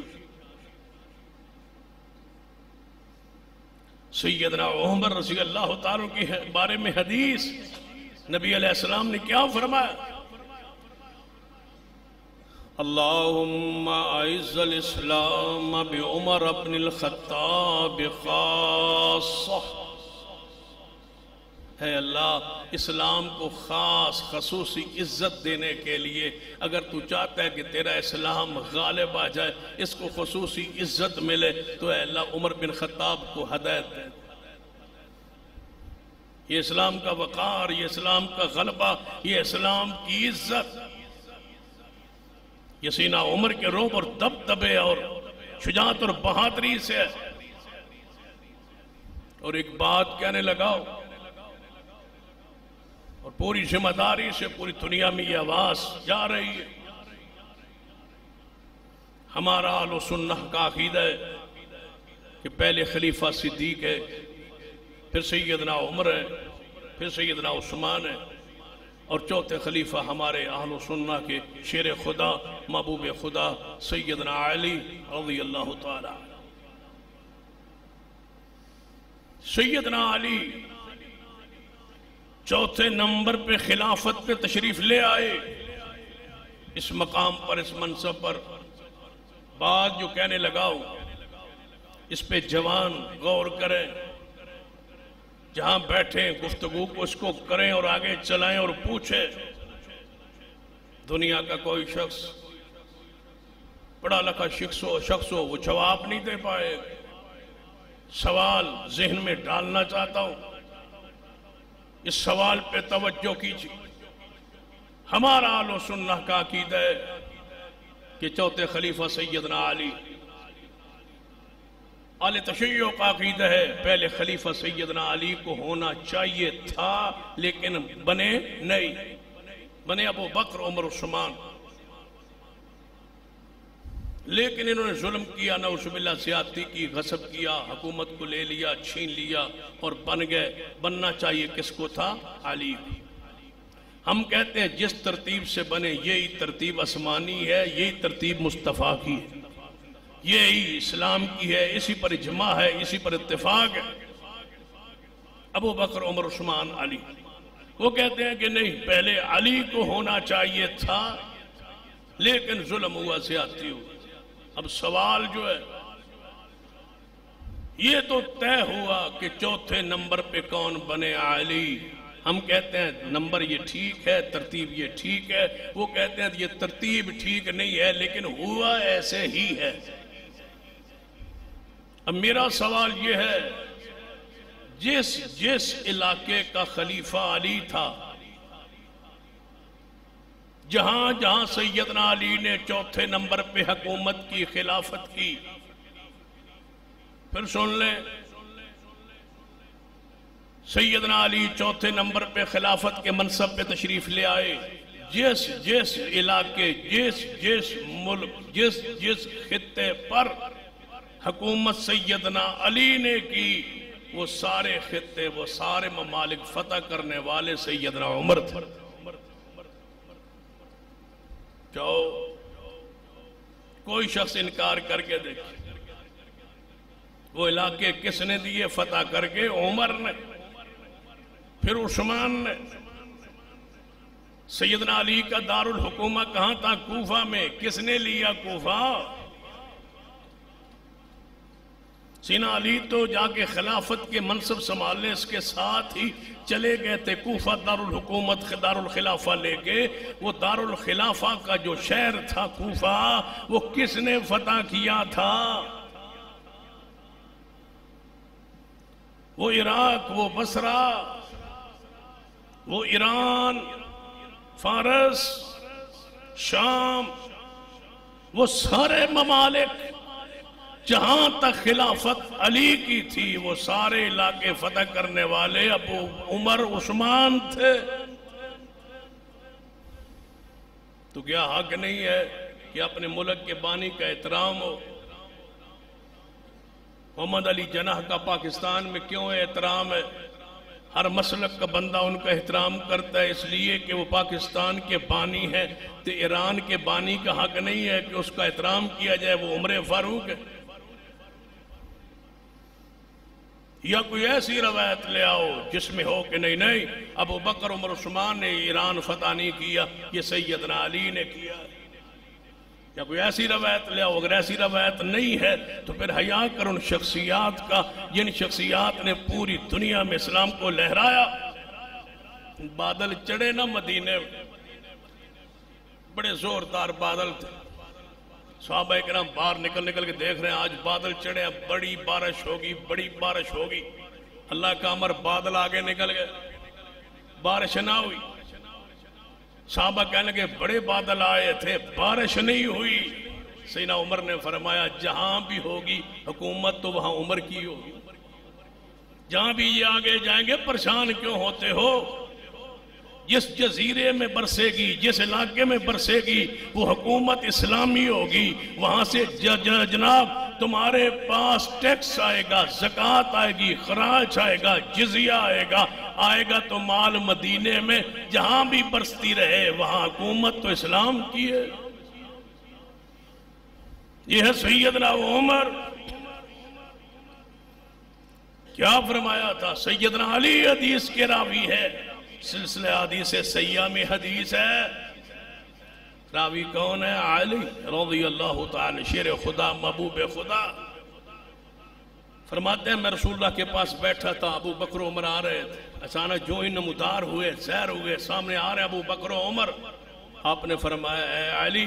سیدنا عمر رضی اللہ تعالیٰ کے بارے میں حدیث نبی علیہ السلام نے کیا فرمایا؟ اللہم اعز الاسلام بعمر بن الخطاب خاصہ، ہے اللہ اسلام کو خاص خصوصی عزت دینے کے لیے اگر تو چاہتا ہے کہ تیرا اسلام غالب آ جائے، اس کو خصوصی عزت ملے، تو اے اللہ عمر بن خطاب کو ہدایت دے۔ یہ اسلام کا وقار، یہ اسلام کا غلبہ، یہ اسلام کی عزت، یہ سینہ عمر کے روب اور دبدبے اور شجاعت اور بہادری سے۔ اور ایک بات کہنے لگاؤ، اور پوری ذمہ داری سے پوری دنیا میں یہ آواز جا رہی ہے، ہمارا اہل سنہ کا عقیدہ ہے کہ پہلے خلیفہ صدیق ہے، پھر سیدنا عمر ہے، پھر سیدنا عثمان ہے، اور چوتھے خلیفہ ہمارے اہل سنہ کے شیر خدا محبوب خدا سیدنا علی رضی اللہ تعالی۔ سیدنا علی چوتھے نمبر پہ خلافت پہ تشریف لے آئے، اس مقام پر، اس منصب پر۔ بات جو کہنے لگاؤ اس پہ جوان غور کریں، جہاں بیٹھیں گفتگو کو اس کو کریں اور آگے چلائیں اور پوچھیں۔ دنیا کا کوئی شخص پڑھا لکھا شخص ہو وہ جواب نہیں دے پائے۔ سوال ذہن میں ڈالنا چاہتا ہوں، اس سوال پہ توجہ کیجیے۔ ہمارا اہل سنہ کا عقیدہ ہے کہ چوتھے خلیفہ سیدنا علی، اہل تشیع کا عقیدہ ہے پہلے خلیفہ سیدنا علی کو ہونا چاہیے تھا لیکن بنے نہیں، بنے ابو بکر عمر عثمان، لیکن انہوں نے ظلم کیا، نعوذ باللہ زیادتی کی، غصب کیا، حکومت کو لے لیا، چھین لیا اور بن گئے۔ بننا چاہیے کس کو تھا؟ علی کو۔ ہم کہتے ہیں جس ترتیب سے بنے یہی ترتیب آسمانی ہے، یہی ترتیب مصطفیٰ کی ہے، یہی اسلام کی ہے، اسی پر اجماع ہے، اسی پر اتفاق ہے۔ ابو بکر عمر عثمان علی، وہ کہتے ہیں کہ نہیں پہلے علی کو ہونا چاہیے تھا لیکن ظلم ہوا، زیادتی ہوئی۔ اب سوال جو ہے یہ تو طے ہوا کہ چوتھے نمبر پہ کون بنے؟ علی۔ ہم کہتے ہیں نمبر یہ ٹھیک ہے، ترتیب یہ ٹھیک ہے، وہ کہتے ہیں یہ ترتیب ٹھیک نہیں ہے لیکن ہوا ایسے ہی ہے۔ اب میرا سوال یہ ہے، جس علاقے کا خلیفہ علی تھا، جہاں جہاں سیدنا علی نے چوتھے نمبر پہ حکومت کی، خلافت کی، پھر سن لیں، سیدنا علی چوتھے نمبر پہ خلافت کے منصب پہ تشریف لے آئے، جس علاقے، جس ملک، جس خطے پر حکومت سیدنا علی نے کی، وہ سارے خطے، وہ سارے ممالک فتح کرنے والے سیدنا عمر تھے۔ جاؤ کوئی شخص انکار کر کے دیکھے وہ علاقے کس نے دیے فتح کر کے؟ عمر نے، پھر عثمان نے۔ سیدنا علی کا دارالحکومہ کہاں تھا؟ کوفہ میں، کس نے لیا کوفہ؟ سیدنا علی تو جا کے خلافت کے منصب سنبھالنے اس کے ساتھ ہی چلے گئے تھے کوفہ دارالحکومت دارالخلافہ لے کے۔ وہ دارالخلافہ کا جو شہر تھا کوفہ، وہ کس نے فتح کیا تھا؟ وہ عراق، وہ بصرہ، وہ ایران، فارس، شام، وہ سارے ممالک جہاں تک خلافت علی کی تھی وہ سارے علاقے فتح کرنے والے ابو عمر عثمان تھے۔ تو کیا حق نہیں ہے کہ اپنے ملک کے بانی کا احترام ہو؟ محمد علی جناح کا پاکستان میں کیوں احترام ہے؟ ہر مسلک کا بندہ ان کا احترام کرتا ہے، اس لیے کہ وہ پاکستان کے بانی ہے۔ تو ایران کے بانی کا حق نہیں ہے کہ اس کا احترام کیا جائے؟ وہ عمر فاروق ہے۔ یا کوئی ایسی روایت لے آؤ جس میں ہو کہ نہیں ابو بکر عمر عثمان نے ایران فتح نہیں کیا، یہ سیدنا علی نے کیا۔ یا کوئی ایسی روایت لے آؤ۔ اگر ایسی روایت نہیں ہے تو پھر حیا کر ان شخصیات کا جن شخصیات نے پوری دنیا میں اسلام کو لہرایا۔ بادل چڑھے نا مدینے، بڑے زوردار بادل تھے، صحابہ کرام باہر نکل کے دیکھ رہے ہیں آج بادل چڑھے ہیں، بڑی بارش ہوگی، بڑی بارش ہوگی۔ اللہ کا امر، بادل آگے نکل گئے، بارش نہ ہوئی۔ صحابہ کہنے لگے بڑے بادل آئے تھے، بارش نہیں ہوئی۔ سیدنا عمر نے فرمایا جہاں بھی ہوگی حکومت تو وہاں عمر کی ہوگی، جہاں بھی یہ آگے جائیں گے پریشان کیوں ہوتے ہو؟ جس جزیرے میں برسے گی، جس علاقے میں برسے گی وہ حکومت اسلامی ہوگی، وہاں سے جناب تمہارے پاس ٹیکس آئے گا، زکوٰۃ آئے گی، خراج آئے گا، جزیہ آئے گا تو مال مدینے میں جہاں بھی برستی رہے وہاں حکومت تو اسلام کی ہے۔ یہ ہے سیدنا عمر۔ کیا فرمایا تھا؟ سیدنا علی حدیث کے راوی ہے، سلسلہ حدیث سیاہ میں حدیث ہے۔ راوی کون ہے؟ علی رضی اللہ تعالی، شیر خدا، محبوب خدا۔ فرماتے ہیں میں رسول اللہ کے پاس بیٹھا تھا، ابو بکر و عمر آ رہے تھے، اچانک جو ہی نمودار ہوئے، زہر ہوئے، سامنے آ رہے ابو بکر و عمر۔ آپ نے فرمایا اے علی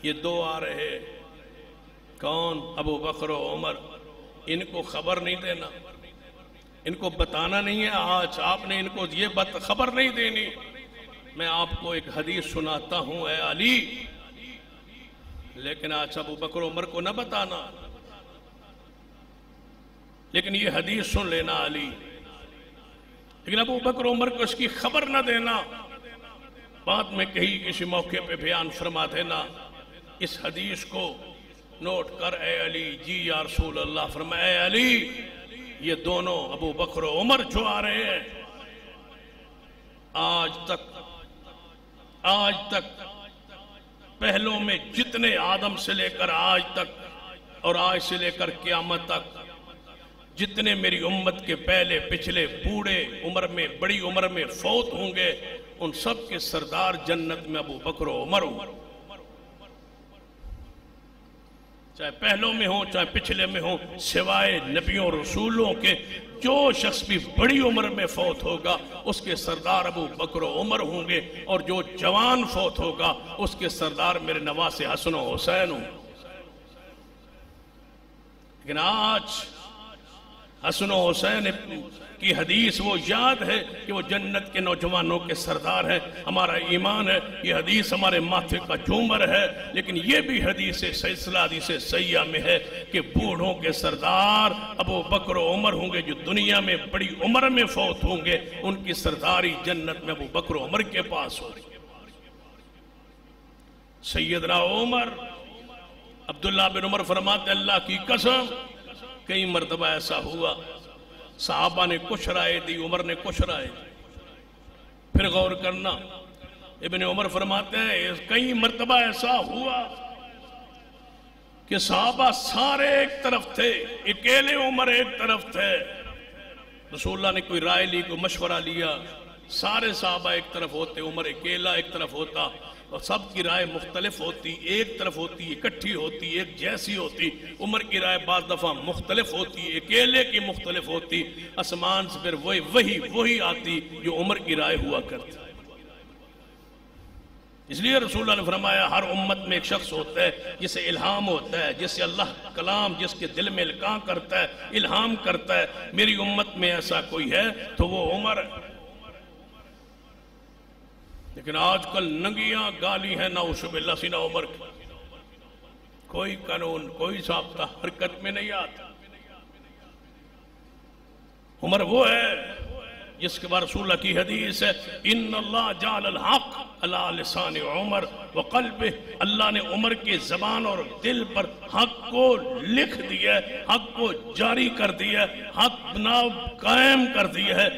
یہ دو آ رہے، کون؟ ابو بکر و عمر، ان کو خبر نہیں دینا، ان کو بتانا نہیں ہے آج، آپ نے ان کو یہ خبر نہیں دینی۔ میں آپ کو ایک حدیث سناتا ہوں اے علی، لیکن آج ابو بکر و عمر کو نہ بتانا، لیکن یہ حدیث سن لینا علی، لیکن ابو بکر و عمر کو اس کی خبر نہ دینا، بعد میں کہیں کسی موقع پہ بیان فرما دینا۔ اس حدیث کو نوٹ کر اے علی۔ جی یا رسول اللہ۔ فرمایا اے علی یہ دونوں ابو بکر و عمر جو آ رہے ہیں آج تک پہلوں میں جتنے آدم سے لے کر آج تک اور آج سے لے کر قیامت تک جتنے میری امت کے پہلے پچھلے بوڑھے عمر میں بڑی عمر میں فوت ہوں گے ان سب کے سردار جنت میں ابو بکر و عمر ہوں، چاہے پہلوں میں ہوں چاہے پچھلے میں ہوں، سوائے نبیوں اور رسولوں کے جو شخص بھی بڑی عمر میں فوت ہوگا اس کے سردار ابو بکر و عمر ہوں گے، اور جو جوان فوت ہوگا اس کے سردار میرے نواسے حسن و حسین ہوں۔ لیکن آج حسن و حسین کی حدیث وہ یاد ہے کہ وہ جنت کے نوجوانوں کے سردار ہیں، ہمارا ایمان ہے یہ حدیث ہمارے ماتھے کا جھومر ہے، لیکن یہ بھی حدیث سلسلہ حدیث سیاہ میں ہے کہ بوڑھوں کے سردار ابو بکر و عمر ہوں گے، جو دنیا میں بڑی عمر میں فوت ہوں گے ان کی سرداری جنت میں ابو بکر و عمر کے پاس ہوگی۔ سیدنا عمر، عبداللہ بن عمر فرماتے اللہ کی قسم کئی مرتبہ ایسا ہوا صحابہ نے کچھ رائے دی، عمر نے کچھ رائے دی۔ پھر غور کرنا ابن عمر فرماتے ہیں کئی مرتبہ ایسا ہوا کہ صحابہ سارے ایک طرف تھے، اکیلے عمر ایک طرف تھے. رسول اللہ نے کوئی رائے لی، کوئی مشورہ لیا، سارے صحابہ ایک طرف ہوتے، عمر اکیلا ایک طرف ہوتا، اور سب کی رائے مختلف ہوتی، ایک طرف ہوتی، اکٹھی ہوتی، ایک جیسی ہوتی. عمر کی رائے بعض دفعہ مختلف ہوتی، اکیلے کی مختلف ہوتی. آسمان سے پھر وہی آتی جو عمر کی رائے ہوا کرتی. اس لیے رسول اللہ نے فرمایا ہر امت میں ایک شخص ہوتا ہے جسے الہام ہوتا ہے، جسے اللہ کلام جس کے دل میں القاء کرتا ہے، الہام کرتا ہے. میری امت میں ایسا کوئی ہے تو وہ عمر ہے. لیکن آج کل ننگیاں گالی ہیں نعوذ باللہ سینہ عمر کی. کوئی قانون، کوئی ضابطہ حرکت میں نہیں آتا. عمر وہ ہے جس کے بعد رسول اللہ کی حدیث ہے ان اللہ جعل الحق علی لسان عمر وقلبہ. اللہ نے عمر کے زبان اور دل پر حق کو لکھ دیا ہے، حق کو جاری کر دیا ہے، حق بنا قائم کر دیا ہے.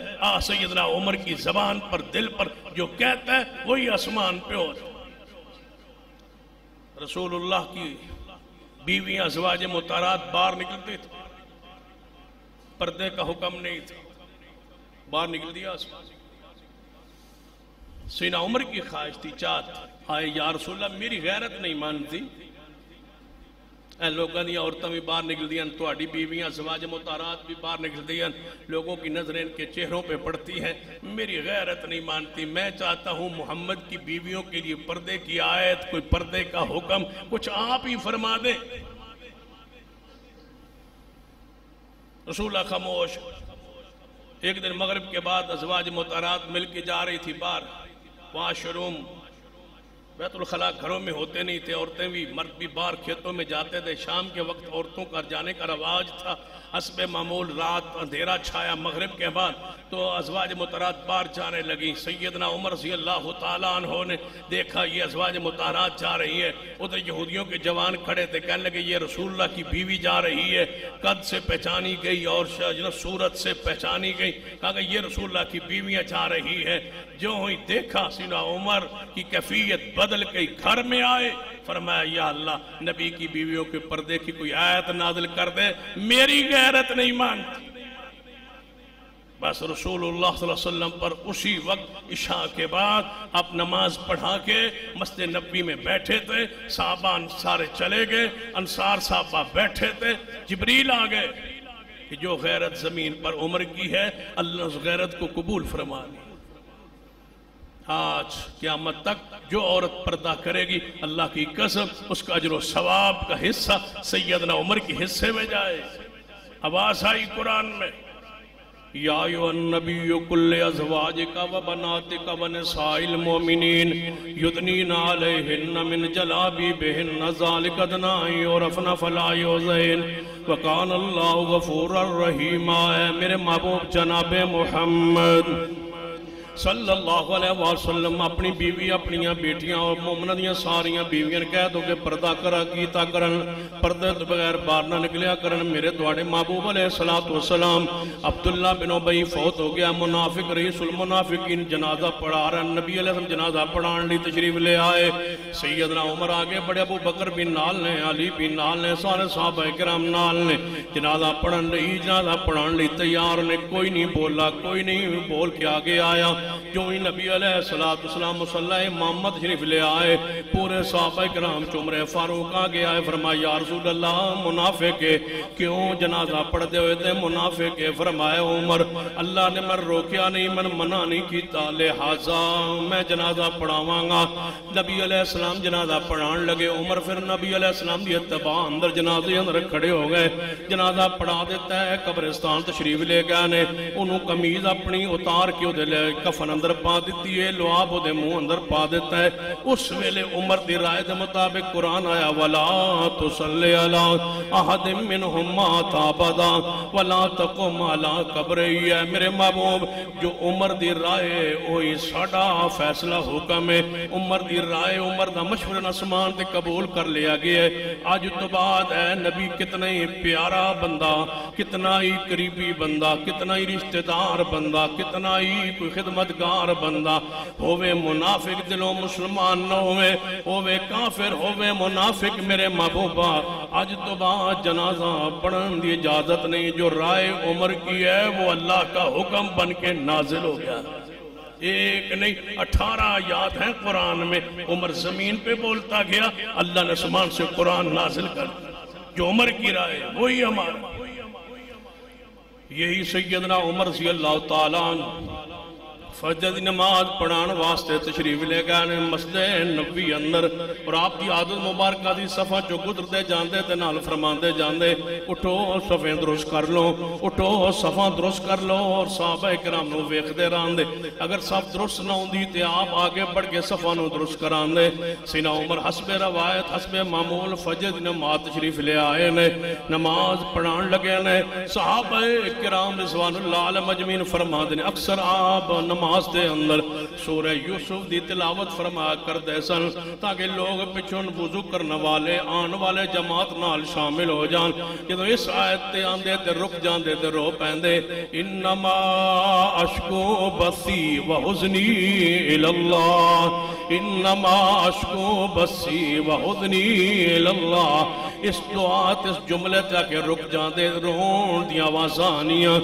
سیدنا عمر کی زبان پر، دل پر جو کہتا ہے وہی آسمان پہ ہوتا. رسول اللہ کی بیویاں ازواج مطہرات باہر نکلتی تھی، پردے کا حکم نہیں تھا، باہر نکل دیا. سینہ عمر کی خواہش تھی، چاہت آئے یا رسول اللہ میری غیرت نہیں مانتی. اے لوگوں دیا عورتیں بھی باہر نکل دیا، تہاڈی بیویاں ازواج مطہرات بھی باہر نکل دیا، لوگوں کی نظریں ان کے چہروں پہ پڑتی ہیں، میری غیرت نہیں مانتی. میں چاہتا ہوں محمد کی بیویوں کے لیے پردے کی آیت، کوئی پردے کا حکم کچھ آپ ہی فرما دیں. رسول اللہ خاموش. ایک دن مغرب کے بعد ازواج مطہرات مل کے جا رہی تھی باہر. واش روم، بیت الخلاء گھروں میں ہوتے نہیں تھے، عورتیں بھی مرد بھی باہر کھیتوں میں جاتے تھے. شام کے وقت عورتوں کا جانے کا رواج تھا. حسب معمول رات اندھیرا چھایا مغرب کے بعد تو ازواج مطہرات باہر جانے لگیں. سیدنا عمر رضی اللہ تعالیٰ عنہ نے دیکھا یہ ازواج مطہرات جا رہی ہے. ادھر یہودیوں کے جوان کھڑے تھے، کہنے لگے یہ رسول اللہ کی بیوی جا رہی ہے. قد سے پہچانی گئی اور صورت سے پہچانی گئی. کہا کہ یہ رسول اللہ کی بیویاں جا رہی ہے. جو ہی دیکھا سیدنا عمر کی کیفیت بدل گئی، گھر میں آئے، فرمایا یا اللہ نبی کی بیویوں کے پردے کی کوئی آیت نازل کر دے، میری غیرت نہیں مانتی. بس رسول اللہ صلی اللہ علیہ وسلم پر اسی وقت عشاء کے بعد آپ نماز پڑھا کے مسجد نبوی میں بیٹھے تھے. صحابہ سارے چلے گئے، انصار صحابہ بیٹھے تھے. جبریل آ گئے کہ جو غیرت زمین پر عمر کی ہے اللہ اس غیرت کو قبول فرما لی. آج قیامت تک جو عورت پردہ کرے گی اللہ کی قسم اس کا اجر و ثواب کا حصہ سیدنا عمر کی حصے میں جائے. آواز آئی قرآن میں یا ایھا النبی کل ازواجک و بناتک و نساء المؤمنین یدنین علیہن من جلابیبہن ذالک ادنی ان یعرفن فلا یؤذین وکان اللہ غفورا رحیما. اے میرے محبوب جناب محمد صلی اللہ علیہ وسلم اپنی بیوی، اپنیاں بیٹیاں اور مومنہ دیاں ساریاں بیویاں کہہ دو کہ پردہ کرا کیتا کرن، پردے تو بغیر باہر نہ نکلیا کرن. میرے دوڑے محبوب علیہ السلام عبداللہ بن ابی فوت ہو گیا، منافق رئیس المنافقین جنازہ پڑھا رہا. نبی علیہ السلام جنازہ پڑھان لی تشریف لے آئے. سیدنا عمر آگے بڑے، ابو بکر بھی نال نے، علی بھی نال نے، سارے صحابہ کرام نال نے. جنازہ پڑھن لی، جنازہ پڑھان لی تیار نے. کوئی نہیں بولا، کوئی نہیں بول کے آگے آیا. جو ہی نبی علیہ السلام مصلی محمد شریف لے آئے، پورے صحابہ کرام عمر فاروق آگے آئے. فرمایا یا رسول اللہ منافق ہے، کیوں جنازہ پڑھتے ہوئے تھے منافق ہے؟ فرمایا عمر اللہ نے من روکیا نہیں، من منع نہیں کیتا، لہذا میں جنازہ پڑھاواں گا. نبی علیہ السلام جنازہ پڑھان لگے. عمر پھر نبی علیہ السلام دی اتباع اندر جنازے اندر کھڑے ہو گئے. جنازہ پڑھا دیتا ہے، قبرستان تشریف لے گئے نے. انہوں قمیض اپنی اتار کے ادھے لے کفن اندر پا دیتی ہے، لعاب دے منہ اندر پا دیتا ہے. اس ویلے عمر دی رائے دے مطابق قرآن آیا وَلَا تُصَلِّ عَلَىٰ أَحَدٍ مِّنْهُمْ مَاتَ أَبَدًا وَلَا تَقُمْ عَلَىٰ قَبْرِهِ. میرے محبوب جو عمر دی رائے وہی ساڈا فیصلہ حکم ہے. عمر دی رائے، عمر دا مشورہ آسمان تے قبول کر لیا گیا ہے. آج تو بعد اے نبی کتنا ہی پیارا بندہ، کتنا ہی قریبی بندہ، کتنا ہی رشتہ دار بندہ، کتنا ہی کوئی خدمت مدگار بندہ ہووے منافق دلوں مسلمان نہ ہووے کافر ہووے منافق میرے محبوبہ آج تو بعد جنازہ پڑھن دی اجازت نہیں جو رائے عمر کی ہے وہ اللہ کا حکم بن کے نازل ہو گیا ایک نہیں 18 آیات ہیں قرآن میں عمر زمین پہ بولتا گیا اللہ نے آسمان سے قرآن نازل کر جو عمر کی رائے وہی ہمارا یہی سیدنا عمر رضی اللہ تعالیٰ عنہ فجر دی نماز پڑھان واسطے تشریف لے گئے مسجد نبوی اندر اور آپ کی عادت مبارکہ دی صفحہ جو گزرتے جاندے تے نال فرماندے جاندے اٹھو صفحیں درست کر لو اٹھو صفحہ درست کر لو اور صحابہ کرام نو ویکھدے راندے اگر صف درست نہ ہوندی تے آپ آگے بڑھ کے صفحہ نو درست کراندے سیدنا عمر حسب روایت حسب معمول فجر دی نماز تشریف لے آئے نے نماز پڑھان لگے نے صحابہ کرام رضوان اللہ علیہ اجمعین فرماندے نے اکثر آپ نماز دے اندر سورہ یوسف دی تلاوت فرمایا کر دے سن تاکہ لوگ پچھن وضو کرنے والے آن والے جماعت نال شامل ہو جان جدو اس آیت تے آندے تے رک جاندے تے رو پہندے انما اشکو بسی و حزنی الاللہ انما اشکو بسی و حزنی الاللہ اس دعات اس جملے تاکہ رک جاندے رون دیا آوازانیاں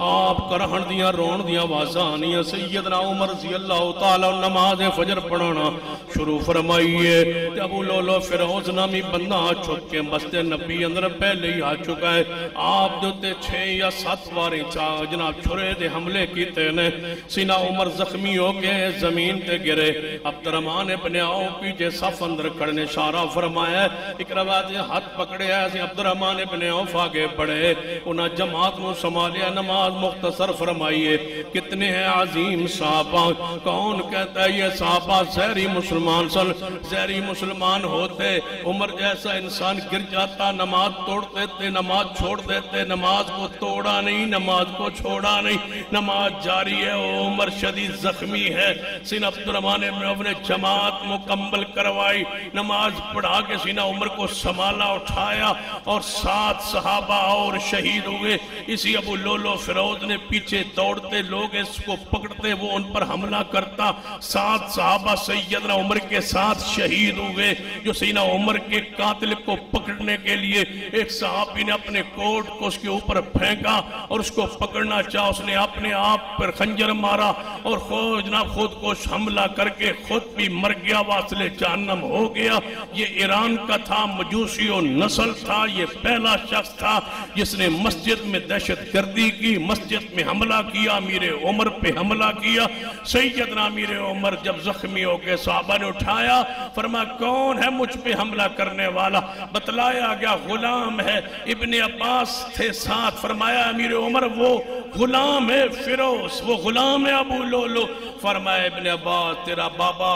آپ کرہن دیا رون دیا آوازانیاں سیدنا عمر رضی اللہ تعالیٰ نماز فجر پڑھانا شروع فرمائیے ابو لولو فیروز نامی بندہ چھپ کے مسجد نبی اندر پہلے ہی آ چکا ہے آپ دوتے 6 یا 7 باریں جناب چھرے دے حملے کیتے نے سینہ عمر زخمی ہو کے زمین تے گرے عبدالرحمن ابن عوف پیچھے صف اندر کھڑنے اشارہ فرمایا ایک روایت ہاتھ پکڑے ایسے عبدالرحمن ابن عوف آگے بڑھے انہاں جماعت نو سنبھالیا نماز مختصر فرمائیے کتنے ہیں عظیم صحابہ کون کہتا ہے یہ صحابہ زہری مسلمان سن زہری مسلمان ہوتے عمر جیسا انسان گر جاتا نماز توڑ دیتے نماز چھوڑ دیتے نماز کو توڑا نہیں نماز کو چھوڑا نہیں نماز جاری ہے عمر شدید زخمی ہے سینہ عبدالرحمن ابن عوف نے جماعت مکمل کروائی نماز پڑھا کے سینہ عمر کو سنبھالا اٹھایا اور 7 صحابہ اور شہید ہوئے اسی ابو لولو فیروز نے پیچھے دوڑتے لوگ اس کو پکڑتے وہ ان پر حملہ کرتا 7 صحابہ سیدنا عمر کے ساتھ شہید ہوئے جو سیدنا عمر کے قاتل کو پکڑنے کے لیے ایک صحابی نے اپنے کوٹ کو اس کے اوپر پھینکا اور اس کو پکڑنا چاہا اس نے اپنے آپ پر خنجر مارا اور جناب خود کو حملہ کر کے خود بھی مر گیا واصل جہنم ہو گیا یہ ایران کا تھا مجوسی و نسل تھا یہ پہلا شخص تھا جس نے مسجد میں دہشت گردی کی مسجد میں حملہ کیا امیر عمر پہ حملہ کیا سیدنا امیر عمر جب زخمی ہو کے صحابہ نے اٹھایا فرمایا کون ہے مجھ پہ حملہ کرنے والا بتلایا گیا غلام ہے ابن عباس تھے ساتھ فرمایا امیر عمر وہ غلام ہے فیروز وہ غلام ہے ابو لولو فرمایا ابن عباس تیرا بابا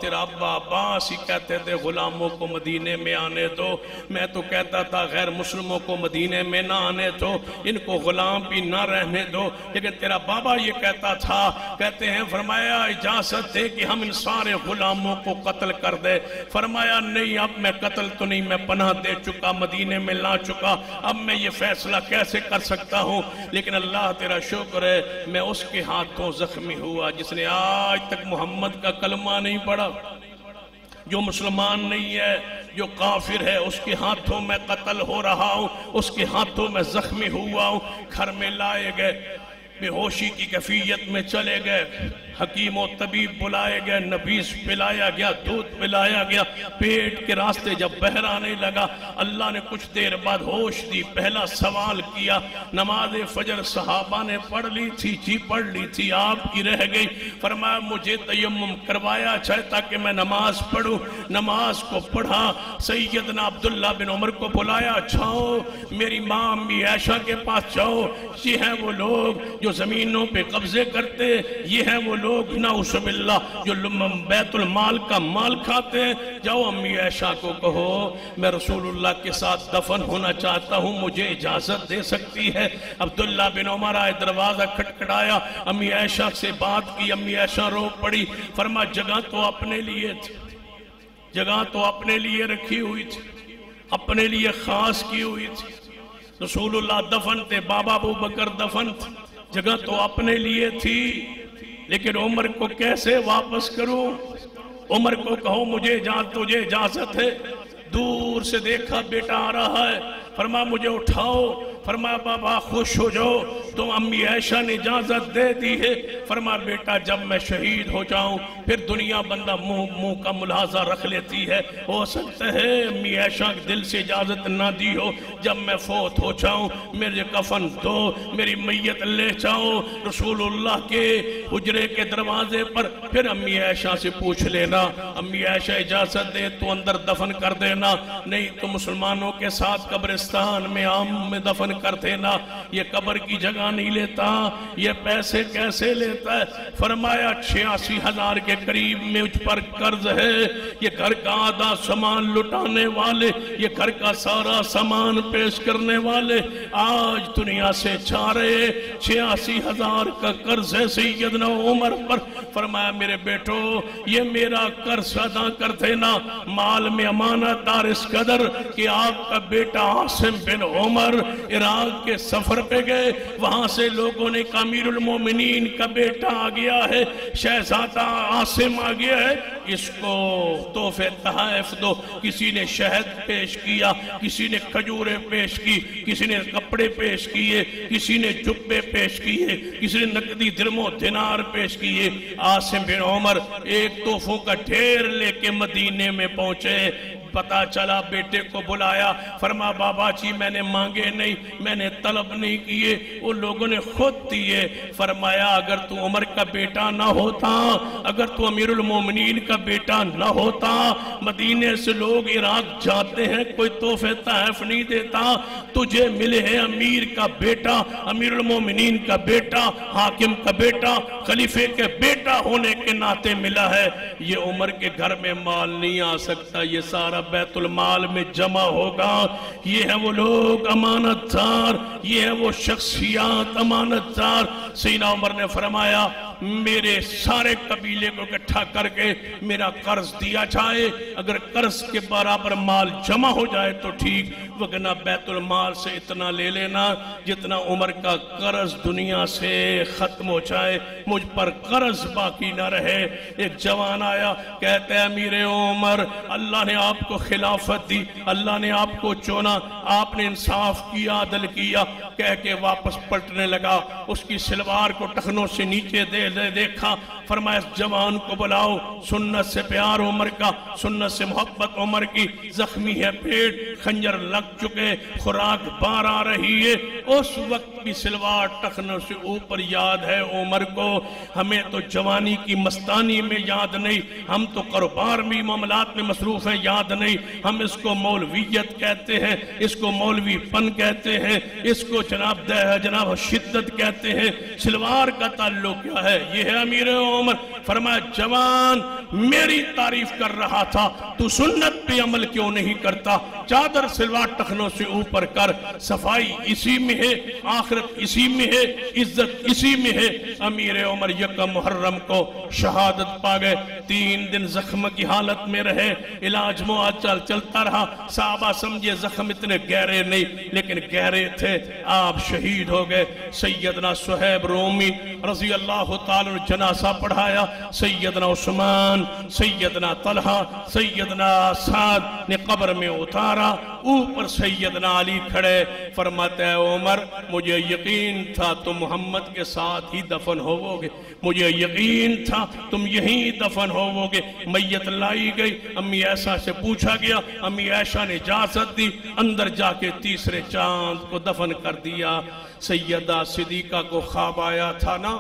تیرا ابا عباس ہی کہتے تھے غلاموں کو مدینے میں آنے دو میں تو کہتا تھا غیر مسلموں کو مدینے میں نہ آنے دو ان کو غلام بھی نہ رہنے دو لیکن تیرا بابا یہ کہتا تھا کہتے ہیں فرمایا اجازت دے کہ ہم ان سارے غلاموں کو قتل کر دے فرمایا نہیں اب میں قتل تو نہیں میں پناہ دے چکا مدینے میں لا چکا اب میں یہ فیصلہ کیسے کر سکتا ہوں لیکن اللہ تیرا شکر ہے میں اس کے ہاتھوں زخمی ہوا جس نے آج تک محمد کا کلمہ نہیں پڑھا جو مسلمان نہیں ہے جو کافر ہے اس کے ہاتھوں میں قتل ہو رہا ہوں اس کے ہاتھوں میں زخمی ہوا ہوں گھر میں لائے گئے بے ہوشی کی کیفیت میں چلے گئے حکیم و طبیب بلائے گئے نبیس پلایا گیا دودھ پلایا گیا پیٹ کے راستے جب بہر آنے لگا اللہ نے کچھ دیر بعد ہوش دی پہلا سوال کیا نماز فجر صحابہ نے پڑھ لی تھی جی پڑھ لی تھی آپ کی رہ گئی فرمایا مجھے تیمم کروایا چاہے تاکہ میں نماز پڑھوں نماز کو پڑھا سیدنا عبداللہ بن عمر کو بلایا جاؤ میری ماں امی عائشہ کے پاس جاؤ یہ ہیں وہ لوگ جو زمینوں پہ قبضے کرتے یہ ہیں وہ لوگ نعوذ باللہ جو بیت المال کا مال کھاتے ہیں جاؤ امی عائشہ کو کہو میں رسول اللہ کے ساتھ دفن ہونا چاہتا ہوں مجھے اجازت دے سکتی ہے عبداللہ بن عمر آئے دروازہ کھٹکھٹایا امی عائشہ سے بات کی امی عائشہ رو پڑی فرما جگہ تو اپنے لیے تھی جگہ تو اپنے لیے رکھی ہوئی تھی اپنے لیے خاص کی ہوئی تھی رسول اللہ دفن تھے بابا ابو بکر دفن تھے جگہ تو اپنے لیے تھی لیکن عمر کو کیسے واپس کروں؟ عمر کو کہو مجھے تجھے اجازت ہے. دور سے دیکھا بیٹا آ رہا ہے، فرمایا مجھے اٹھاؤ. فرمایا بابا خوش ہو جاؤ، تو امی عائشہ نے اجازت دے دی ہے. فرمایا بیٹا جب میں شہید ہو جاؤں پھر دنیا بندہ منہ کا ملاحظہ رکھ لیتی ہے، ہو سکتا ہے امی عائشہ دل سے اجازت نہ دی ہو. جب میں فوت ہو جاؤں میرے کفن دو، میری میت لے جاؤ رسول اللہ کے حجرے کے دروازے پر، پھر امی عائشہ سے پوچھ لینا، امی عائشہ اجازت دے تو اندر دفن کر دینا، نہیں تو مسلمانوں کے ساتھ قبرستان میں عام میں دفن کر دینا. یہ قبر کی جگہ نہیں لیتا، یہ پیسے کیسے لیتا ہے؟ فرمایا 86,000 کے قریب مجھ پر قرض ہے. یہ گھر کا آدھا سامان لٹانے والے، یہ گھر کا سارا سامان پیش کرنے والے آج دنیا سے جا رہے. 86,000 کا قرض ہے سیدنا عمر پر. فرمایا میرے بیٹو یہ میرا قرض ادا کر دینا. مال میں امانت دار اس قدر کہ آپ کا بیٹا عاصم بن عمر عراق کے سفر پہ گئے، وہاں سے لوگوں نے کہا امیر المومنین کا بیٹا آ گیا ہے، شہزادہ عاصم آ گیا ہے، اس کو تحفے تحائف دو. کسی نے شہد پیش کیا، کسی نے کھجوریں پیش کی، کسی نے کپڑے پیش کیے، کسی نے جبے پیش کیے، کسی نے نقدی درم و دینار پیش کیے. عاصم بن عمر ایک تحفوں کا ڈھیر لے کے مدینے میں پہنچے. پتا چلا بیٹے کو بلایا، فرما بابا جی میں نے مانگے نہیں، میں نے طلب نہیں کیے، وہ لوگوں نے خود دیے. فرمایا اگر تو عمر کا بیٹا نہ ہوتا، اگر تو امیر المومنین کا بیٹا نہ ہوتا، مدینے سے لوگ عراق جاتے ہیں کوئی تحفے تحائف نہیں دیتا، تجھے ملے ہیں امیر کا بیٹا، امیر المومنین کا بیٹا، حاکم کا بیٹا، خلیفے کے بیٹا ہونے کے ناطے ملا ہے. یہ عمر کے گھر میں مال نہیں آ سکتا، یہ سارا بیت المال میں جمع ہوگا. یہ ہے وہ لوگ امانت دار، یہ ہے وہ شخصیات امانت دار. سیدنا عمر نے فرمایا میرے سارے قبیلے کو اکٹھا کر کے میرا قرض دیا جائے، اگر قرض کے برابر مال جمع ہو جائے تو ٹھیک، وگرنہ بیت المال سے اتنا لے لینا جتنا عمر کا قرض دنیا سے ختم ہو جائے، مجھ پر قرض باقی نہ رہے. ایک جوان آیا کہتے ہیں امیر عمر اللہ نے آپ کو خلافت دی، اللہ نے آپ کو چونا، آپ نے انصاف کیا، عدل کیا. کہہ کے واپس پلٹنے لگا، اس کی سلوار کو ٹخنوں سے نیچے دے دیکھا. فرمایا اس جوان کو بلاؤ، سنت سے پیار عمر کا، سنت سے محبت عمر کی، زخمی ہے پیٹ، خنجر لگ چکے، خوراک بار آ رہی ہے. اس وقت بھی سلوار ٹخنوں سے اوپر یاد ہے عمر کو. ہمیں تو جوانی کی مستانی میں یاد نہیں، ہم تو کاروبار میں معاملات میں مصروف ہیں، یاد نہیں. ہم اس کو مولویت کہتے ہیں، اس کو مولوی پن کہتے ہیں، اس کو جناب شدت کہتے ہیں. سلوار کا تعلق کیا ہے؟ یہ ہے امیر عمر. فرمایا جوان میری تعریف کر رہا تھا، تو سنت پہ عمل کیوں نہیں کرتا؟ چادر سلوار ٹخنوں سے اوپر کر، صفائی اسی میں ہے، آخرت اسی میں ہے، عزت اسی میں ہے. امیر عمر یکم محرم کو شہادت پا گئے. 3 دن زخم کی حالت میں رہے، علاج معجل چلتا رہا. صحابہ سمجھے زخم اتنے گہرے نہیں لیکن گہرے تھے، آپ شہید ہو گئے. سیدنا صہیب رومی رضی اللہ تعالی عنہ جنازہ پڑھایا. سیدنا عثمان، سیدنا طلحہ، سیدنا سعد نے قبر میں اتارا. اوپر سیدنا علی کھڑے. فرماتے ہیں عمر مجھے یقین تھا تم محمد کے ساتھ ہی دفن ہوو گے، مجھے یقین تھا تم یہیں دفن ہوو گے. میت لائی گئی، امی عائشہ سے پوچھا گیا، امی عائشہ نے اجازت دی، اندر جا کے تیسرے چاند کو دفن کر دیا. سیدہ صدیقہ کو خواب آیا تھا نا،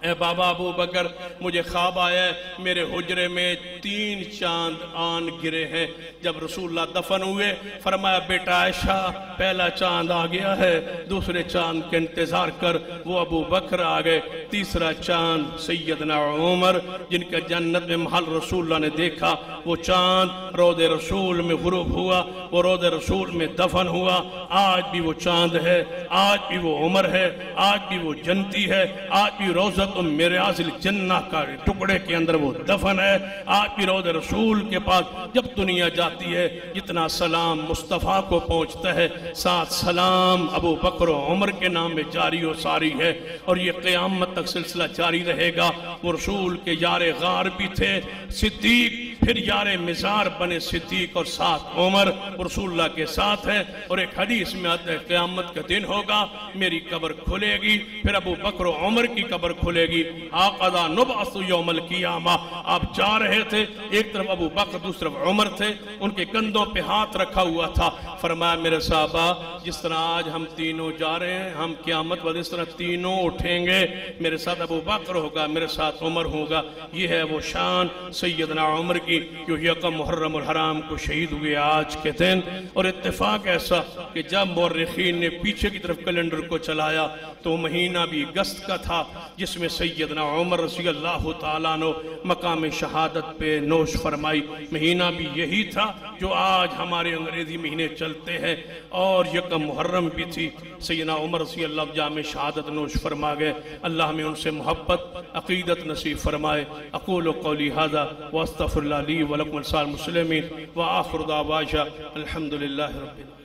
اے بابا ابو بکر مجھے خواب آیا ہے میرے حجرے میں 3 چاند آن گرے ہیں. جب رسول اللہ دفن ہوئے فرمایا بیٹا عائشہ پہلا چاند آ گیا ہے، دوسرے چاند کے انتظار کر. وہ ابو بکر آ گئے. تیسرا چاند سیدنا عمر جن کا جنت میں محل رسول اللہ نے دیکھا، وہ چاند روضہ رسول میں غروب ہوا، وہ روضہ رسول میں دفن ہوا. آج بھی وہ چاند ہے، آج بھی وہ عمر ہے، آج بھی وہ جنتی ہے، آج بھی روضہ روضۃ من ریاض الجنہ کا ٹکڑے کے اندر وہ دفن ہے. آپ کی روضہ رسول کے پاس جب دنیا جاتی ہے جتنا سلام مصطفیٰ کو پہنچتا ہے ساتھ سلام ابو بکر و عمر کے نام میں جاری و ساری ہے، اور یہ قیامت تک سلسلہ جاری رہے گا. وہ رسول کے یار غار بھی تھے، صدیق پھر یار مزار بنے صدیق، اور ساتھ عمر رسول اللہ کے ساتھ ہے. اور ایک حدیث میں آتا ہے قیامت کا دن ہوگا، میری قبر کھلے گی، پھر ابو بکر و عمر کی قبر کھلے گی. آقذا نبعث یوم القیامہ. آپ جا رہے تھے، ایک طرف ابو بکر دوسری طرف عمر تھے، ان کے کندھوں پہ ہاتھ رکھا ہوا تھا. فرمایا میرے صحابہ جس طرح آج ہم تینوں جا رہے ہیں، ہم قیامت والے اس طرح تینوں اٹھیں گے. میرے ساتھ ابو بکر ہوگا، میرے ساتھ عمر ہوگا. یہ ہے وہ شان سیدنا عمر کی جو یکم محرم الحرام کو شہید ہوئے آج کے دن. اور اتفاق ایسا کہ جب مورخین نے پیچھے کی طرف کیلنڈر کو چلایا تو مہینہ بھی اگست کا تھا جس میں سیدنا عمر رضی اللہ تعالیٰ عنہ مقام شہادت پہ نوش فرمائی. مہینہ بھی یہی تھا جو آج ہمارے انگریزی مہینے چلتے ہیں، اور یکم محرم بھی تھی. سیدنا عمر رضی اللہ جام شہادت نوش فرما گئے. اللہ ہمیں ان سے محبت عقیدت نصیب فرمائے. اقول قولی ھذا واستغفر اللہ لی ولکم ولسائر المسلمین وآخر دعوانا الحمدللہ رب العالمین.